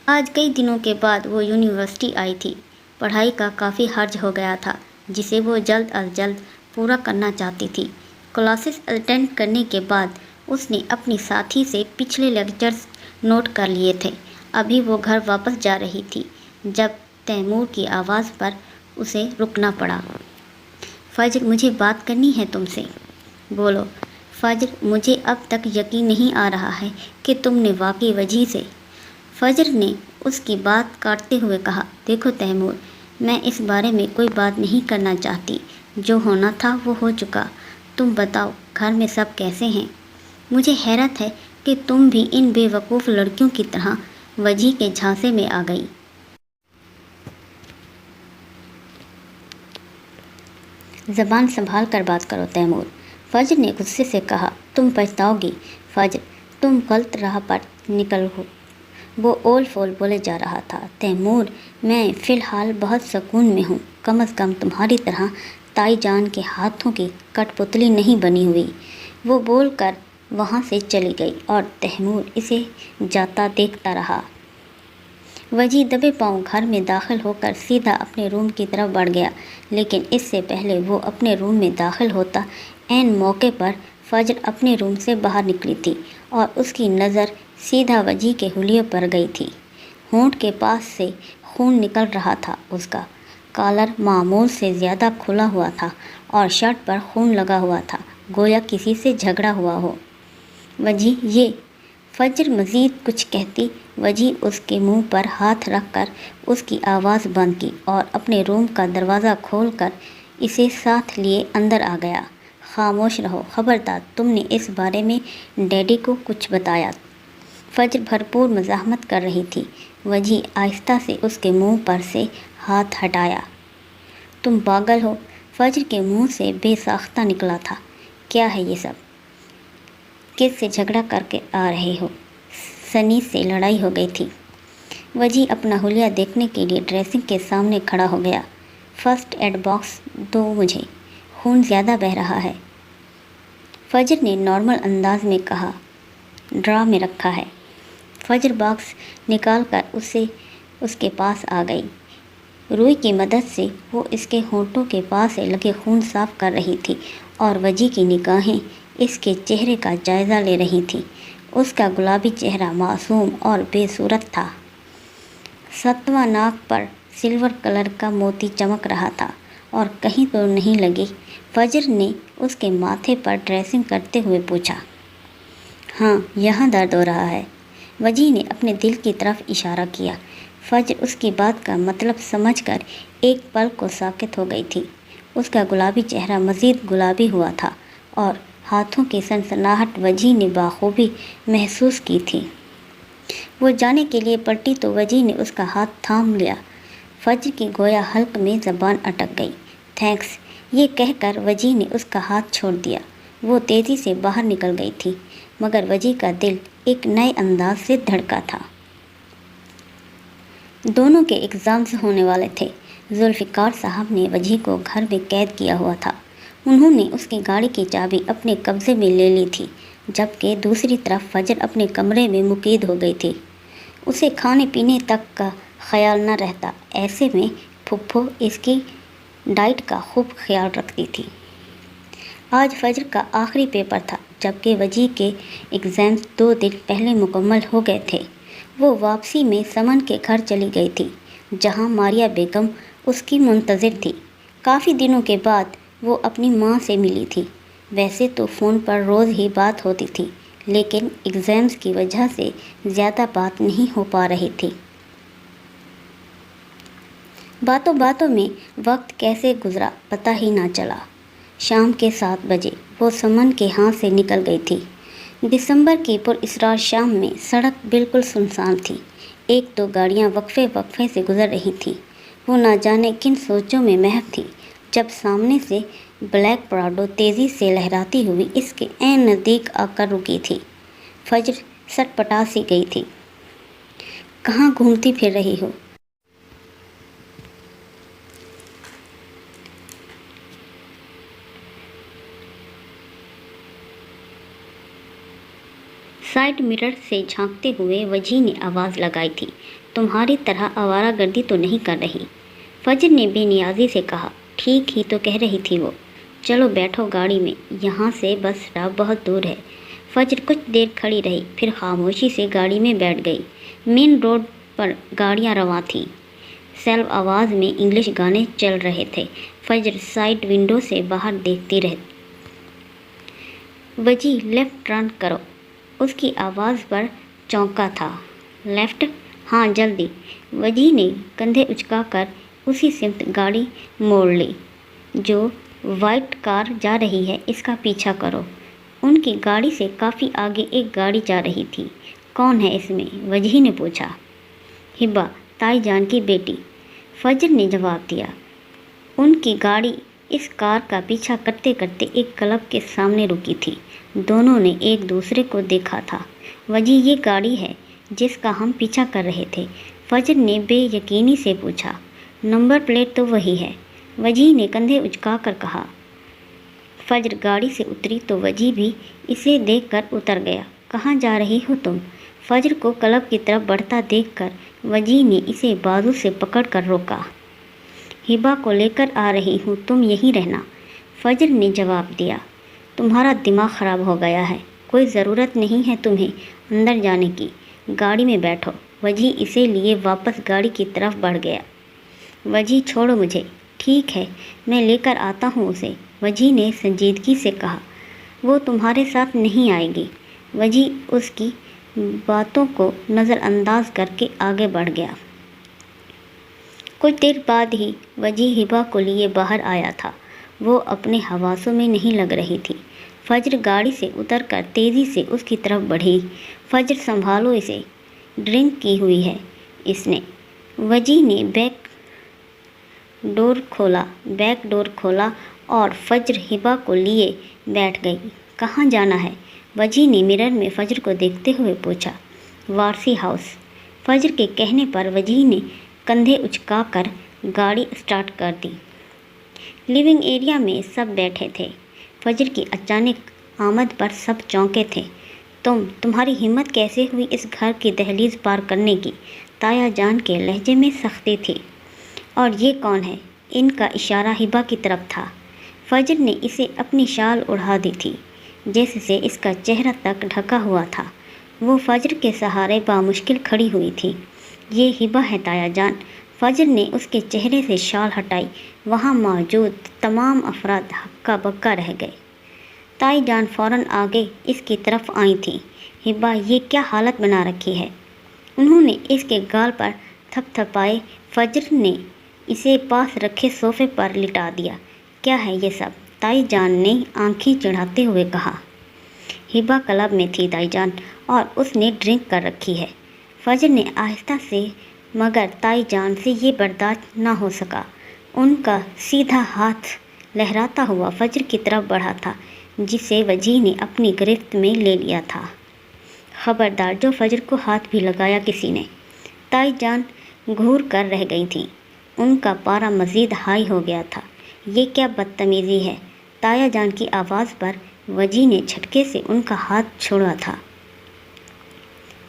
आज कई दिनों के बाद वो यूनिवर्सिटी आई थी। पढ़ाई का काफ़ी हर्ज हो गया था, जिसे वो जल्द अज जल्द पूरा करना चाहती थी। क्लासेस अटेंड करने के बाद उसने अपनी साथी से पिछले लेक्चर्स नोट कर लिए थे। अभी वो घर वापस जा रही थी जब तैमूर की आवाज़ पर उसे रुकना पड़ा। फजर, मुझे बात करनी है तुमसे। बोलो। फजर, मुझे अब तक यकीन नहीं आ रहा है कि तुमने वाकई वजह से। फजर ने उसकी बात काटते हुए कहा, देखो तैमूर, मैं इस बारे में कोई बात नहीं करना चाहती। जो होना था वो हो चुका। तुम बताओ, घर में सब कैसे हैं? मुझे हैरत है कि तुम भी इन बेवकूफ़ लड़कियों की तरह वजह के झांसे में आ गई। ज़बान संभाल कर बात करो तैमूर, फजर ने गुस्से से कहा। तुम पछताओगी फजर, तुम गलत राह पर निकल हो। वो ओल फोल बोले जा रहा था। तैमूर, मैं फ़िलहाल बहुत सुकून में हूँ। कम से कम तुम्हारी तरह ताई जान के हाथों की कठपुतली नहीं बनी हुई। वो बोलकर वहाँ से चली गई और तैमूर इसे जाता देखता रहा। वजी दबे पांव घर में दाखिल होकर सीधा अपने रूम की तरफ बढ़ गया, लेकिन इससे पहले वो अपने रूम में दाखिल होता ऐन मौके पर फजर अपने रूम से बाहर निकली थी और उसकी नज़र सीधा वजी के हुलिये पर गई थी। होंठ के पास से खून निकल रहा था। उसका कॉलर मामूल से ज़्यादा खुला हुआ था और शर्ट पर खून लगा हुआ था, गोया किसी से झगड़ा हुआ हो। वजी, ये। फजर मज़ीद कुछ कहती, वजी उसके मुंह पर हाथ रखकर उसकी आवाज़ बंद की और अपने रूम का दरवाज़ा खोलकर इसे साथ लिए अंदर आ गया। खामोश रहो, खबरदार तुमने इस बारे में डैडी को कुछ बताया। फजर भरपूर मज़ाहमत कर रही थी। वजी आहिस्ता से उसके मुंह पर से हाथ हटाया। तुम पागल हो? फजर के मुंह से बेसाख्ता निकला था। क्या है ये सब? किस से झगड़ा करके आ रहे हो? सनी से लड़ाई हो गई थी। वजी अपना हुलिया देखने के लिए ड्रेसिंग के सामने खड़ा हो गया। फर्स्ट एड बॉक्स दो मुझे, खून ज़्यादा बह रहा है। फजर ने नॉर्मल अंदाज में कहा, ड्रा में रखा है। फजर बॉक्स निकाल कर उसके पास आ गई। रुई की मदद से वो इसके होंठों के पास से लगे खून साफ कर रही थी और वजी की निगाहें इसके चेहरे का जायज़ा ले रही थी। उसका गुलाबी चेहरा मासूम और बेसूरत था। सतवां नाक पर सिल्वर कलर का मोती चमक रहा था और कहीं तो नहीं लगी। फजर ने उसके माथे पर ड्रेसिंग करते हुए पूछा। हाँ, यहाँ दर्द हो रहा है। वजी ने अपने दिल की तरफ इशारा किया। फजर उसकी बात का मतलब समझकर एक पल को साकित हो गई थी। उसका गुलाबी चेहरा मज़ीद गुलाबी हुआ था और हाथों की सनसनाहट वजी ने बाखूबी महसूस की थी। वो जाने के लिए पलटी तो वजी ने उसका हाथ थाम लिया। फजर की गोया हल्क में ज़बान अटक गई। थैंक्स, ये कहकर वजी ने उसका हाथ छोड़ दिया। वो तेज़ी से बाहर निकल गई थी, मगर वजी का दिल एक नए अंदाज से धड़का था। दोनों के एग्ज़ाम्स होने वाले थे। जुल्फ़िकार साहब ने वजी को घर में कैद किया हुआ था। उन्होंने उसकी गाड़ी की चाबी अपने कब्ज़े में ले ली थी, जबकि दूसरी तरफ फजर अपने कमरे में मुकीद हो गई थी। उसे खाने पीने तक का ख्याल न रहता। ऐसे में फुफ्फो इसकी डाइट का खूब ख्याल रखती थी। आज फजर का आखिरी पेपर था, जबकि वजी के एग्ज़ाम्स 2 दिन पहले मुकम्मल हो गए थे। वो वापसी में समन के घर चली गई थी, जहाँ मारिया बेगम उसकी मुंतज़िर थी। काफ़ी दिनों के बाद वो अपनी माँ से मिली थी। वैसे तो फ़ोन पर रोज़ ही बात होती थी, लेकिन एग्ज़ाम्स की वजह से ज़्यादा बात नहीं हो पा रही थी। बातों बातों में वक्त कैसे गुजरा पता ही ना चला। शाम के 7 बजे वो समन के हाथ से निकल गई थी। दिसंबर की पुरअसरार शाम में सड़क बिल्कुल सुनसान थी। एक दो गाड़ियाँ वक्फे से गुजर रही थीं। वो ना जाने किन सोचों में महव थी, जब सामने से ब्लैक प्राडो तेज़ी से लहराती हुई इसके ऐन नज़दीक आकर रुकी थी। फज्र सटपटा सी गई थी। कहाँ घूमती फिर रही हो? साइड मिरर से झांकते हुए वजी ने आवाज़ लगाई थी, तुम्हारी तरह आवारागर्दी तो नहीं कर रही। फज्र ने बेनियाजी से कहा, ठीक ही तो कह रही थी वो। चलो बैठो गाड़ी में, यहाँ से बस स्टॉप बहुत दूर है। फज्र कुछ देर खड़ी रही, फिर खामोशी से गाड़ी में बैठ गई। मेन रोड पर गाड़ियाँ रवां थीं। सेल्फ आवाज़ में इंग्लिश गाने चल रहे थे। फज्र साइड विंडो से बाहर देखती रही। वजी, लेफ़्ट टर्न करो। उसकी आवाज़ पर चौंका था। लेफ़्ट? हाँ जल्दी। वजी ने कंधे उचकाकर उसी सिमत गाड़ी मोड़ ली। जो वाइट कार जा रही है इसका पीछा करो। उनकी गाड़ी से काफ़ी आगे एक गाड़ी जा रही थी। कौन है इसमें? वजी ने पूछा। हिब्बा, ताई जान की बेटी, फज्र ने जवाब दिया। उनकी गाड़ी इस कार का पीछा करते करते एक क्लब के सामने रुकी थी। दोनों ने एक दूसरे को देखा था। वजी, ये गाड़ी है जिसका हम पीछा कर रहे थे? फज्र ने बेयकीनी से पूछा। नंबर प्लेट तो वही है, वजी ने कंधे उचकाकर कहा। फज्र गाड़ी से उतरी तो वजी भी इसे देखकर उतर गया। कहाँ जा रही हो तुम? फज्र को क्लब की तरफ बढ़ता देखकर वजी ने इसे बाजू से पकड़कर रोका। हिबा को लेकर आ रही हूँ, तुम यहीं रहना, फज्र ने जवाब दिया। तुम्हारा दिमाग ख़राब हो गया है, कोई ज़रूरत नहीं है तुम्हें अंदर जाने की। गाड़ी में बैठो। वजी इसे लिए वापस गाड़ी की तरफ बढ़ गया। वजी, छोड़ो मुझे। ठीक है, मैं लेकर आता हूँ उसे, वजी ने संजीदगी से कहा। वो तुम्हारे साथ नहीं आएगी। वजी उसकी बातों को नज़रअंदाज करके आगे बढ़ गया। कुछ देर बाद ही वजी हिबा को लिए बाहर आया था। वो अपने हवासों में नहीं लग रही थी। फज्र गाड़ी से उतरकर तेज़ी से उसकी तरफ बढ़ी। फज्र, संभालो इसे, ड्रिंक की हुई है इसने। वजी ने बैक डोर खोला और फज्र हिबा को लिए बैठ गई। कहाँ जाना है? वजी ने मिरर में फज्र को देखते हुए पूछा। वारसी हाउस। फज्र के कहने पर वजी ने कंधे उचकाकर गाड़ी स्टार्ट कर दी। लिविंग एरिया में सब बैठे थे। फज्र की अचानक आमद पर सब चौंके थे। तुम्हारी हिम्मत कैसे हुई इस घर की दहलीज पार करने की? ताया जान के लहजे में सख्ती थी। और ये कौन है? इनका इशारा हिबा की तरफ था। फज्र ने इसे अपनी शाल उड़ा दी थी, जिससे इसका चेहरा तक ढका हुआ था। वो फज्र के सहारे बामुश्किल खड़ी हुई थी। ये हिबा है ताया जान। फज्र ने उसके चेहरे से शाल हटाई। वहाँ मौजूद तमाम अफराद हक्का बक्का रह गए। ताई जान फ़ौरन आगे इसकी तरफ आई थी। हिबा, ये क्या हालत बना रखी है? उन्होंने इसके गाल पर थपथपाए। फज्र ने इसे पास रखे सोफे पर लिटा दिया। क्या है ये सब? ताई जान ने आंखें चढ़ाते हुए कहा। हिबा क्लब में थी ताई जान, और उसने ड्रिंक कर रखी है। फज्र ने आहिस्ता से, मगर ताई जान से ये बर्दाश्त न हो सका। उनका सीधा हाथ लहराता हुआ फज्र की तरफ बढ़ा था, जिसे वजी ने अपनी गिरफ्त में ले लिया था। खबरदार, जो फज्र को हाथ भी लगाया किसी ने। ताई जान घूर कर रह गई थी। उनका पारा मज़ीद हाई हो गया था। ये क्या बदतमीज़ी है? ताया जान की आवाज़ पर वजी ने झटके से उनका हाथ छोड़ा था।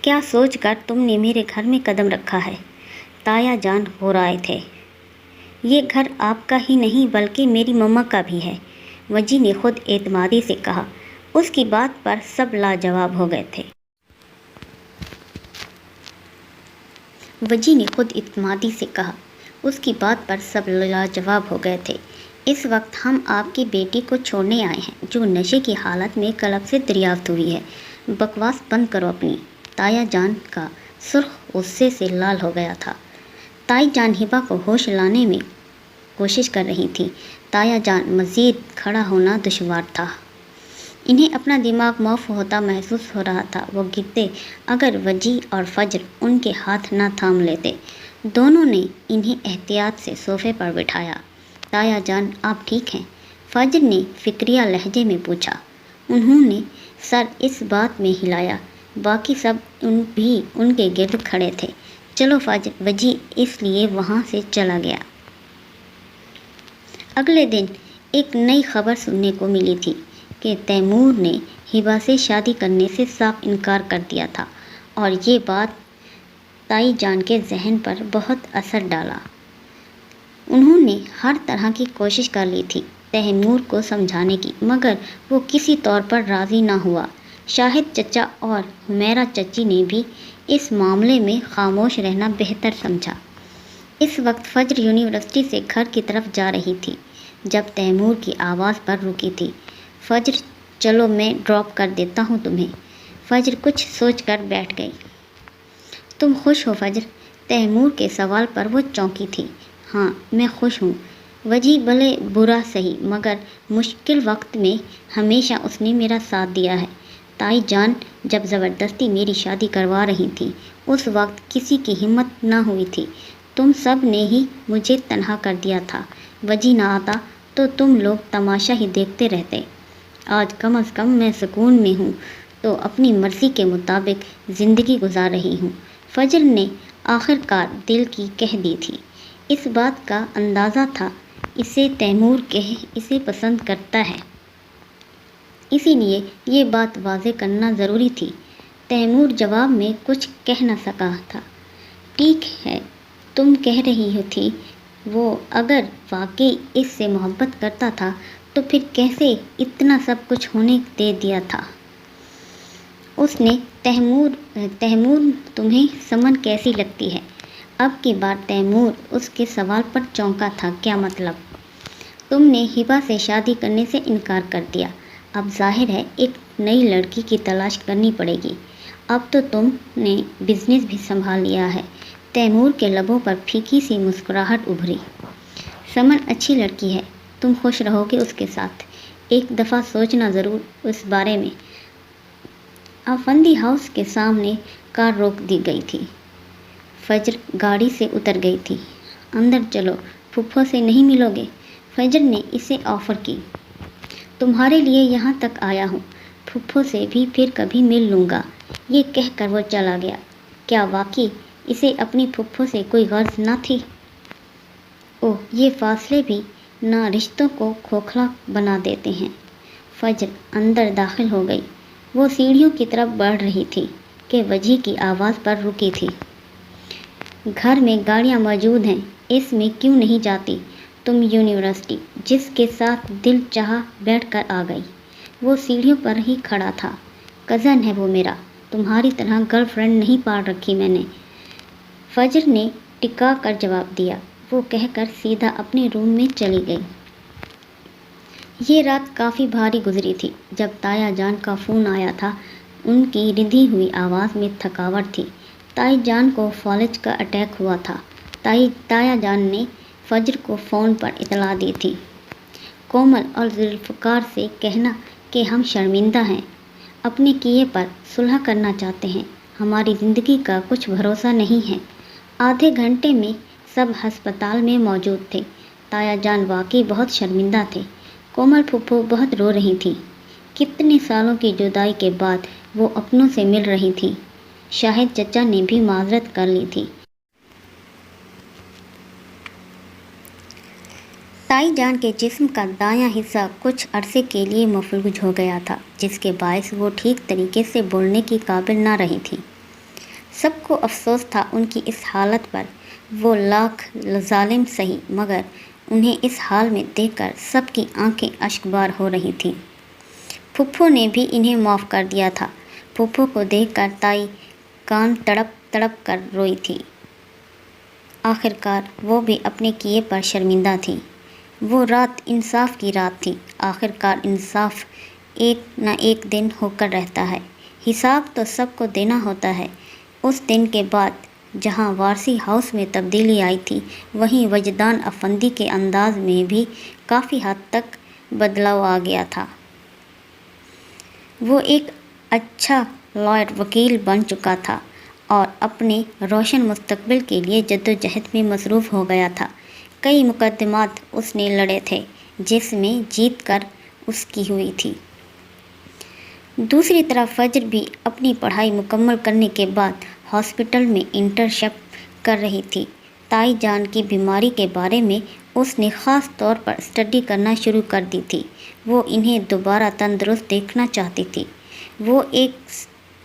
क्या सोचकर तुमने मेरे घर में कदम रखा है? ताया जान हो रहे थे। ये घर आपका ही नहीं बल्कि मेरी मम्मा का भी है, वजी ने खुद एतमादी से कहा। उसकी बात पर सब लाजवाब हो गए थे। वजी ने खुद इत्मादी से कहा। उसकी बात पर सब लाजवाब हो गए थे। इस वक्त हम आपकी बेटी को छोड़ने आए हैं, जो नशे की हालत में क्लब से दरियाफ्त हुई है। बकवास बंद करो अपनी। ताया जान का सुर्ख गुस्से से लाल हो गया था। ताई जान हिबा को होश लाने में कोशिश कर रही थी। ताया जान मज़ीद खड़ा होना दुश्वार था। इन्हें अपना दिमाग मौफ होता महसूस हो रहा था। वो गिरते अगर वजी और फज्र उनके हाथ न थाम लेते। दोनों ने इन्हें एहतियात से सोफे पर बिठाया। ताया जान, आप ठीक हैं? فجر نے فکریہ لہجے میں پوچھا۔ انہوں نے سر اس بات میں ہلایا۔ باقی سب بھی ان کے گرد کھڑے تھے۔ چلو فجر، وجی اس لیے وہاں سے چلا گیا۔ اگلے دن ایک نئی خبر سننے کو ملی تھی کہ تیمور نے ہبا سے شادی کرنے سے صاف انکار کر دیا تھا، اور یہ بات تائی جان کے ذہن پر بہت اثر ڈالا۔ انہوں نے ہر طرح کی کوشش کر لی تھی تیمور کو سمجھانے کی، مگر وہ کسی طور پر راضی نہ ہوا۔ شاہد چچا اور حمیرہ چچی نے بھی اس معاملے میں خاموش رہنا بہتر سمجھا۔ اس وقت فجر یونیورسٹی سے گھر کی طرف جا رہی تھی جب تیمور کی آواز پر رکی تھی۔ فجر، چلو میں ڈراپ کر دیتا ہوں تمہیں۔ فجر کچھ سوچ کر بیٹھ گئی۔ تم خوش ہو فجر؟ تیمور کے سوال پر وہ چونکی تھی۔ ہاں، میں خوش ہوں۔ وجی بھلے برا سہی، مگر مشکل وقت میں ہمیشہ اس نے میرا ساتھ دیا ہے۔ تائی جان جب زبردستی میری شادی کروا رہی تھی اس وقت کسی کی ہمت نہ ہوئی تھی۔ تم سب نے ہی مجھے تنہا کر دیا تھا۔ وجی نہ آتا تو تم لوگ تماشا ہی دیکھتے رہتے۔ آج کم از کم میں سکون میں ہوں تو اپنی مرضی کے مطابق زندگی گزار رہی ہوں۔ فجر نے آخر کار دل کی کہہ دی تھی۔ اس بات کا اندازہ تھا تیمور اسے پسند کرتا ہے، اسی لیے یہ بات واضح کرنا ضروری تھی۔ تیمور جواب میں کچھ کہہ نہ سکا تھا۔ ٹھیک ہے، تم کہہ رہی تھی وہ اگر واقعی اس سے محبت کرتا تھا تو پھر کیسے اتنا سب کچھ ہونے دے دیا تھا اس نے؟ تیمور تمہیں سمن کیسی لگتی ہے؟ اب کی بار تیمور اس کے سوال پر چونکا تھا۔ کیا مطلب؟ تم نے ہبا سے شادی کرنے سے انکار کر دیا، اب ظاہر ہے ایک نئی لڑکی کی تلاش کرنی پڑے گی۔ اب تو تم نے بزنس بھی سنبھال لیا ہے۔ تیمور کے لبوں پر پھیکی سی مسکراہٹ ابھری۔ سمن اچھی لڑکی ہے، تم خوش رہو گے اس کے ساتھ۔ ایک دفعہ سوچنا ضرور اس بارے میں۔ آفندی ہاؤس کے سامنے کار روک دی گئی تھی۔ فجر گاڑی سے اتر گئی تھی۔ اندر چلو، پھپھو سے نہیں ملو گے؟ فجر نے اسے آفر کی۔ تمہارے لیے یہاں تک آیا ہوں، پھپھو سے بھی پھر کبھی مل لوں گا، یہ کہہ کر وہ چلا گیا۔ کیا واقعی اسے اپنی پھپھو سے کوئی غرض نہ تھی؟ اوہ، یہ فاصلے بھی نہ رشتوں کو کھوکھلا بنا دیتے ہیں۔ فجر اندر داخل ہو گئی۔ وہ سیڑھیوں کی طرف بڑھ رہی تھی کہ وجی کی آواز پر رکی تھی۔ گھر میں گاڑیاں موجود ہیں، اس میں کیوں نہیں جاتی تم یونیورسٹی؟ جس کے ساتھ دل چاہا بیٹھ کر آ گئی۔ وہ سیڑھیوں پر ہی کھڑا تھا۔ کزن ہے وہ میرا، تمہاری طرح گرل فرینڈ نہیں پال رکھی میں نے، فجر نے ٹکا کر جواب دیا۔ وہ کہہ کر سیدھا اپنے روم میں چلی گئی۔ یہ رات کافی بھاری گزری تھی۔ جب تایا جان کا فون آیا تھا ان کی ردھی ہوئی آواز میں تھکاوٹ تھی۔ تائی جان کو فالج کا اٹیک ہوا تھا۔ تایا جان نے فجر کو فون پر اطلاع دی تھی۔ کومل اور ذوالفقار سے کہنا کہ ہم شرمندہ ہیں، اپنے کیے پر صلح کرنا چاہتے ہیں، ہماری زندگی کا کچھ بھروسہ نہیں ہے۔ آدھے گھنٹے میں سب ہسپتال میں موجود تھے۔ تایا جان واقعی بہت شرمندہ تھے۔ کومل پھپھو بہت رو رہی تھی۔ کتنے سالوں کی جدائی کے بعد وہ اپنوں سے مل رہی تھی۔ شاہد چچا نے بھی معذرت کر لی تھی۔ تائی جان کے جسم کا دایاں حصہ کچھ عرصے کے لیے مفلوج ہو گیا تھا، جس کے باعث وہ ٹھیک طریقے سے بولنے کی قابل نہ رہی تھی۔ سب کو افسوس تھا ان کی اس حالت پر۔ وہ لاکھ ظالم سہی، مگر انہیں اس حال میں دیکھ کر سب کی آنکھیں اشک بار ہو رہی تھیں۔ پھپھو نے بھی انہیں معاف کر دیا تھا۔ پھپھو کو دیکھ کر تائی کان تڑپ تڑپ کر روئی تھی۔ آخر کار وہ بھی اپنے کیے پر شرمندہ تھی۔ وہ رات انصاف کی رات تھی۔ آخر کار انصاف ایک نہ ایک دن ہو کر رہتا ہے۔ حساب تو سب کو دینا ہوتا ہے۔ اس دن کے بعد جہاں وارسی ہاؤس میں تبدیلی آئی تھی، وہیں وجدان افندی کے انداز میں بھی کافی حد تک بدلاؤ آ گیا تھا۔ وہ ایک اچھا لائر وکیل بن چکا تھا اور اپنے روشن مستقبل کے لیے جدوجہد میں مصروف ہو گیا تھا۔ کئی مقدمات اس نے لڑے تھے۔ جس میں جیت کر اس کی ہوئی تھی۔ دوسری طرف فجر بھی اپنی پڑھائی مکمل کرنے کے بعد ہاسپٹل میں انٹرنشپ کر رہی تھی۔ تائی جان کی بیماری کے بارے میں اس نے خاص طور پر اسٹڈی کرنا شروع کر دی تھی۔ وہ انہیں دوبارہ تندرست دیکھنا چاہتی تھی۔ وہ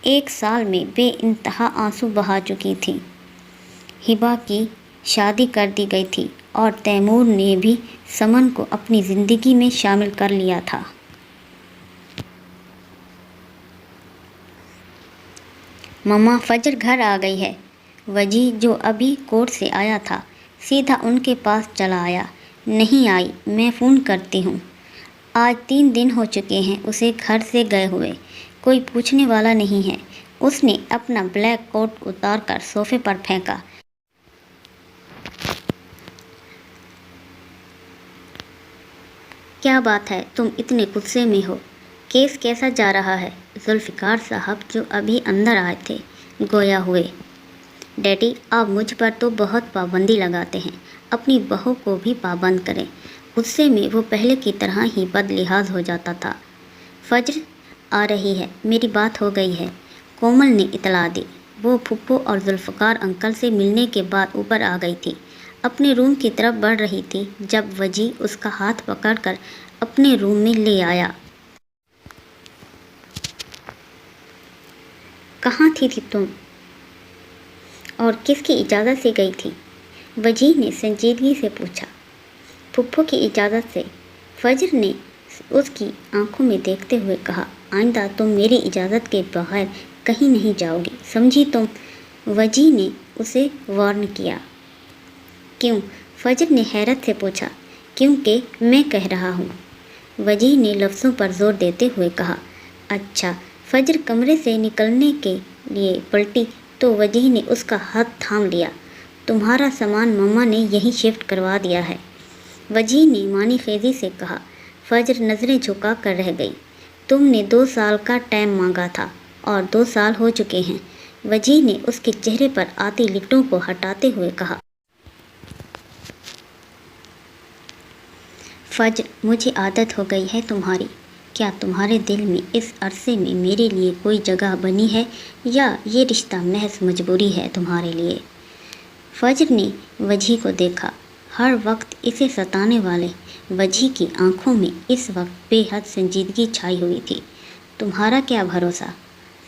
ایک سال میں بے انتہا آنسو بہا چکی تھی۔ ہبا کی شادی کر دی گئی تھی اور تیمور نے بھی سمن کو اپنی زندگی میں شامل کر لیا تھا۔ مما، فجر گھر آ گئی ہے۔ وجی، جو ابھی کورٹ سے آیا تھا، سیدھا ان کے پاس چلا آیا۔ نہیں آئی، میں فون کرتی ہوں۔ آج 3 دن ہو چکے ہیں اسے گھر سے گئے ہوئے، کوئی پوچھنے والا نہیں ہے۔ اس نے اپنا بلیک کوٹ اتار کر صوفے پر پھینکا۔ کیا بات ہے، تم اتنے غصے میں ہو؟ کیس کیسا جا رہا ہے؟ ذوالفقار صاحب، جو ابھی اندر آئے تھے، گویا ہوئے۔ ڈیڈی، آپ مجھ پر تو بہت پابندی لگاتے ہیں، اپنی بہو کو بھی پابند کریں۔ غصے میں وہ پہلے کی طرح ہی بد لحاظ ہو جاتا تھا۔ فجر آ رہی ہے، میری بات ہو گئی ہے، کومل نے اطلاع دی۔ وہ پھپھو اور ذوالفقار انکل سے ملنے کے بعد اوپر آ گئی تھی۔ اپنے روم کی طرف بڑھ رہی تھی جب وجی اس کا ہاتھ پکڑ کر اپنے روم میں لے آیا۔ کہاں تھی تم اور کس کی اجازت سے گئی تھی؟ وجی نے سنجیدگی سے پوچھا۔ پھپھو کی اجازت سے، فجر نے اس کی آنکھوں میں دیکھتے ہوئے کہا۔ آئندہ تم میری اجازت کے بغیر کہیں نہیں جاؤ گی، سمجھی تم؟ وجی نے اسے وارن کیا۔ کیوں؟ فجر نے حیرت سے پوچھا۔ کیونکہ میں کہہ رہا ہوں، وجی نے لفظوں پر زور دیتے ہوئے کہا۔ اچھا۔ فجر کمرے سے نکلنے کے لیے پلٹی تو وجی نے اس کا ہاتھ تھام لیا۔ تمہارا سامان مما نے یہیں شفٹ کروا دیا ہے، وجی نے معنی خیزی سے کہا۔ فجر نظریں جھکا کر رہ گئی۔ تم نے 2 سال کا ٹائم مانگا تھا اور 2 سال ہو چکے ہیں، وجی نے اس کے چہرے پر آتی لکٹوں کو ہٹاتے ہوئے کہا۔ فجر، مجھے عادت ہو گئی ہے تمہاری۔ کیا تمہارے دل میں اس عرصے میں میرے لیے کوئی جگہ بنی ہے یا یہ رشتہ محض مجبوری ہے تمہارے لیے؟ فجر نے وجی کو دیکھا۔ ہر وقت اسے ستانے والے وجی کی آنکھوں میں اس وقت بے حد سنجیدگی چھائی ہوئی تھی۔ تمہارا کیا بھروسہ؟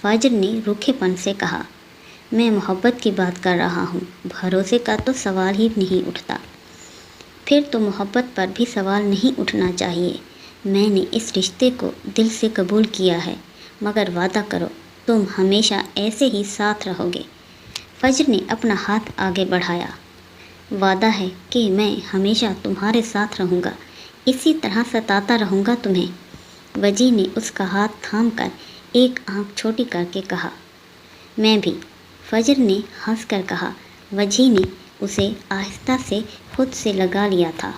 فجر نے روکھے پن سے کہا۔ میں محبت کی بات کر رہا ہوں، بھروسے کا تو سوال ہی نہیں اٹھتا۔ پھر تو محبت پر بھی سوال نہیں اٹھنا چاہیے۔ میں نے اس رشتے کو دل سے قبول کیا ہے، مگر وعدہ کرو تم ہمیشہ ایسے ہی ساتھ رہو گے۔ فجر نے اپنا ہاتھ آگے بڑھایا۔ وعدہ ہے کہ میں ہمیشہ تمہارے ساتھ رہوں گا، اسی طرح ستاتا رہوں گا تمہیں۔ وجی نے اس کا ہاتھ تھام کر ایک آنکھ چھوٹی کر کے کہا۔ میں بھی، فجر نے ہنس کر کہا۔ وجی نے اسے آہستہ سے خود سے لگا لیا تھا۔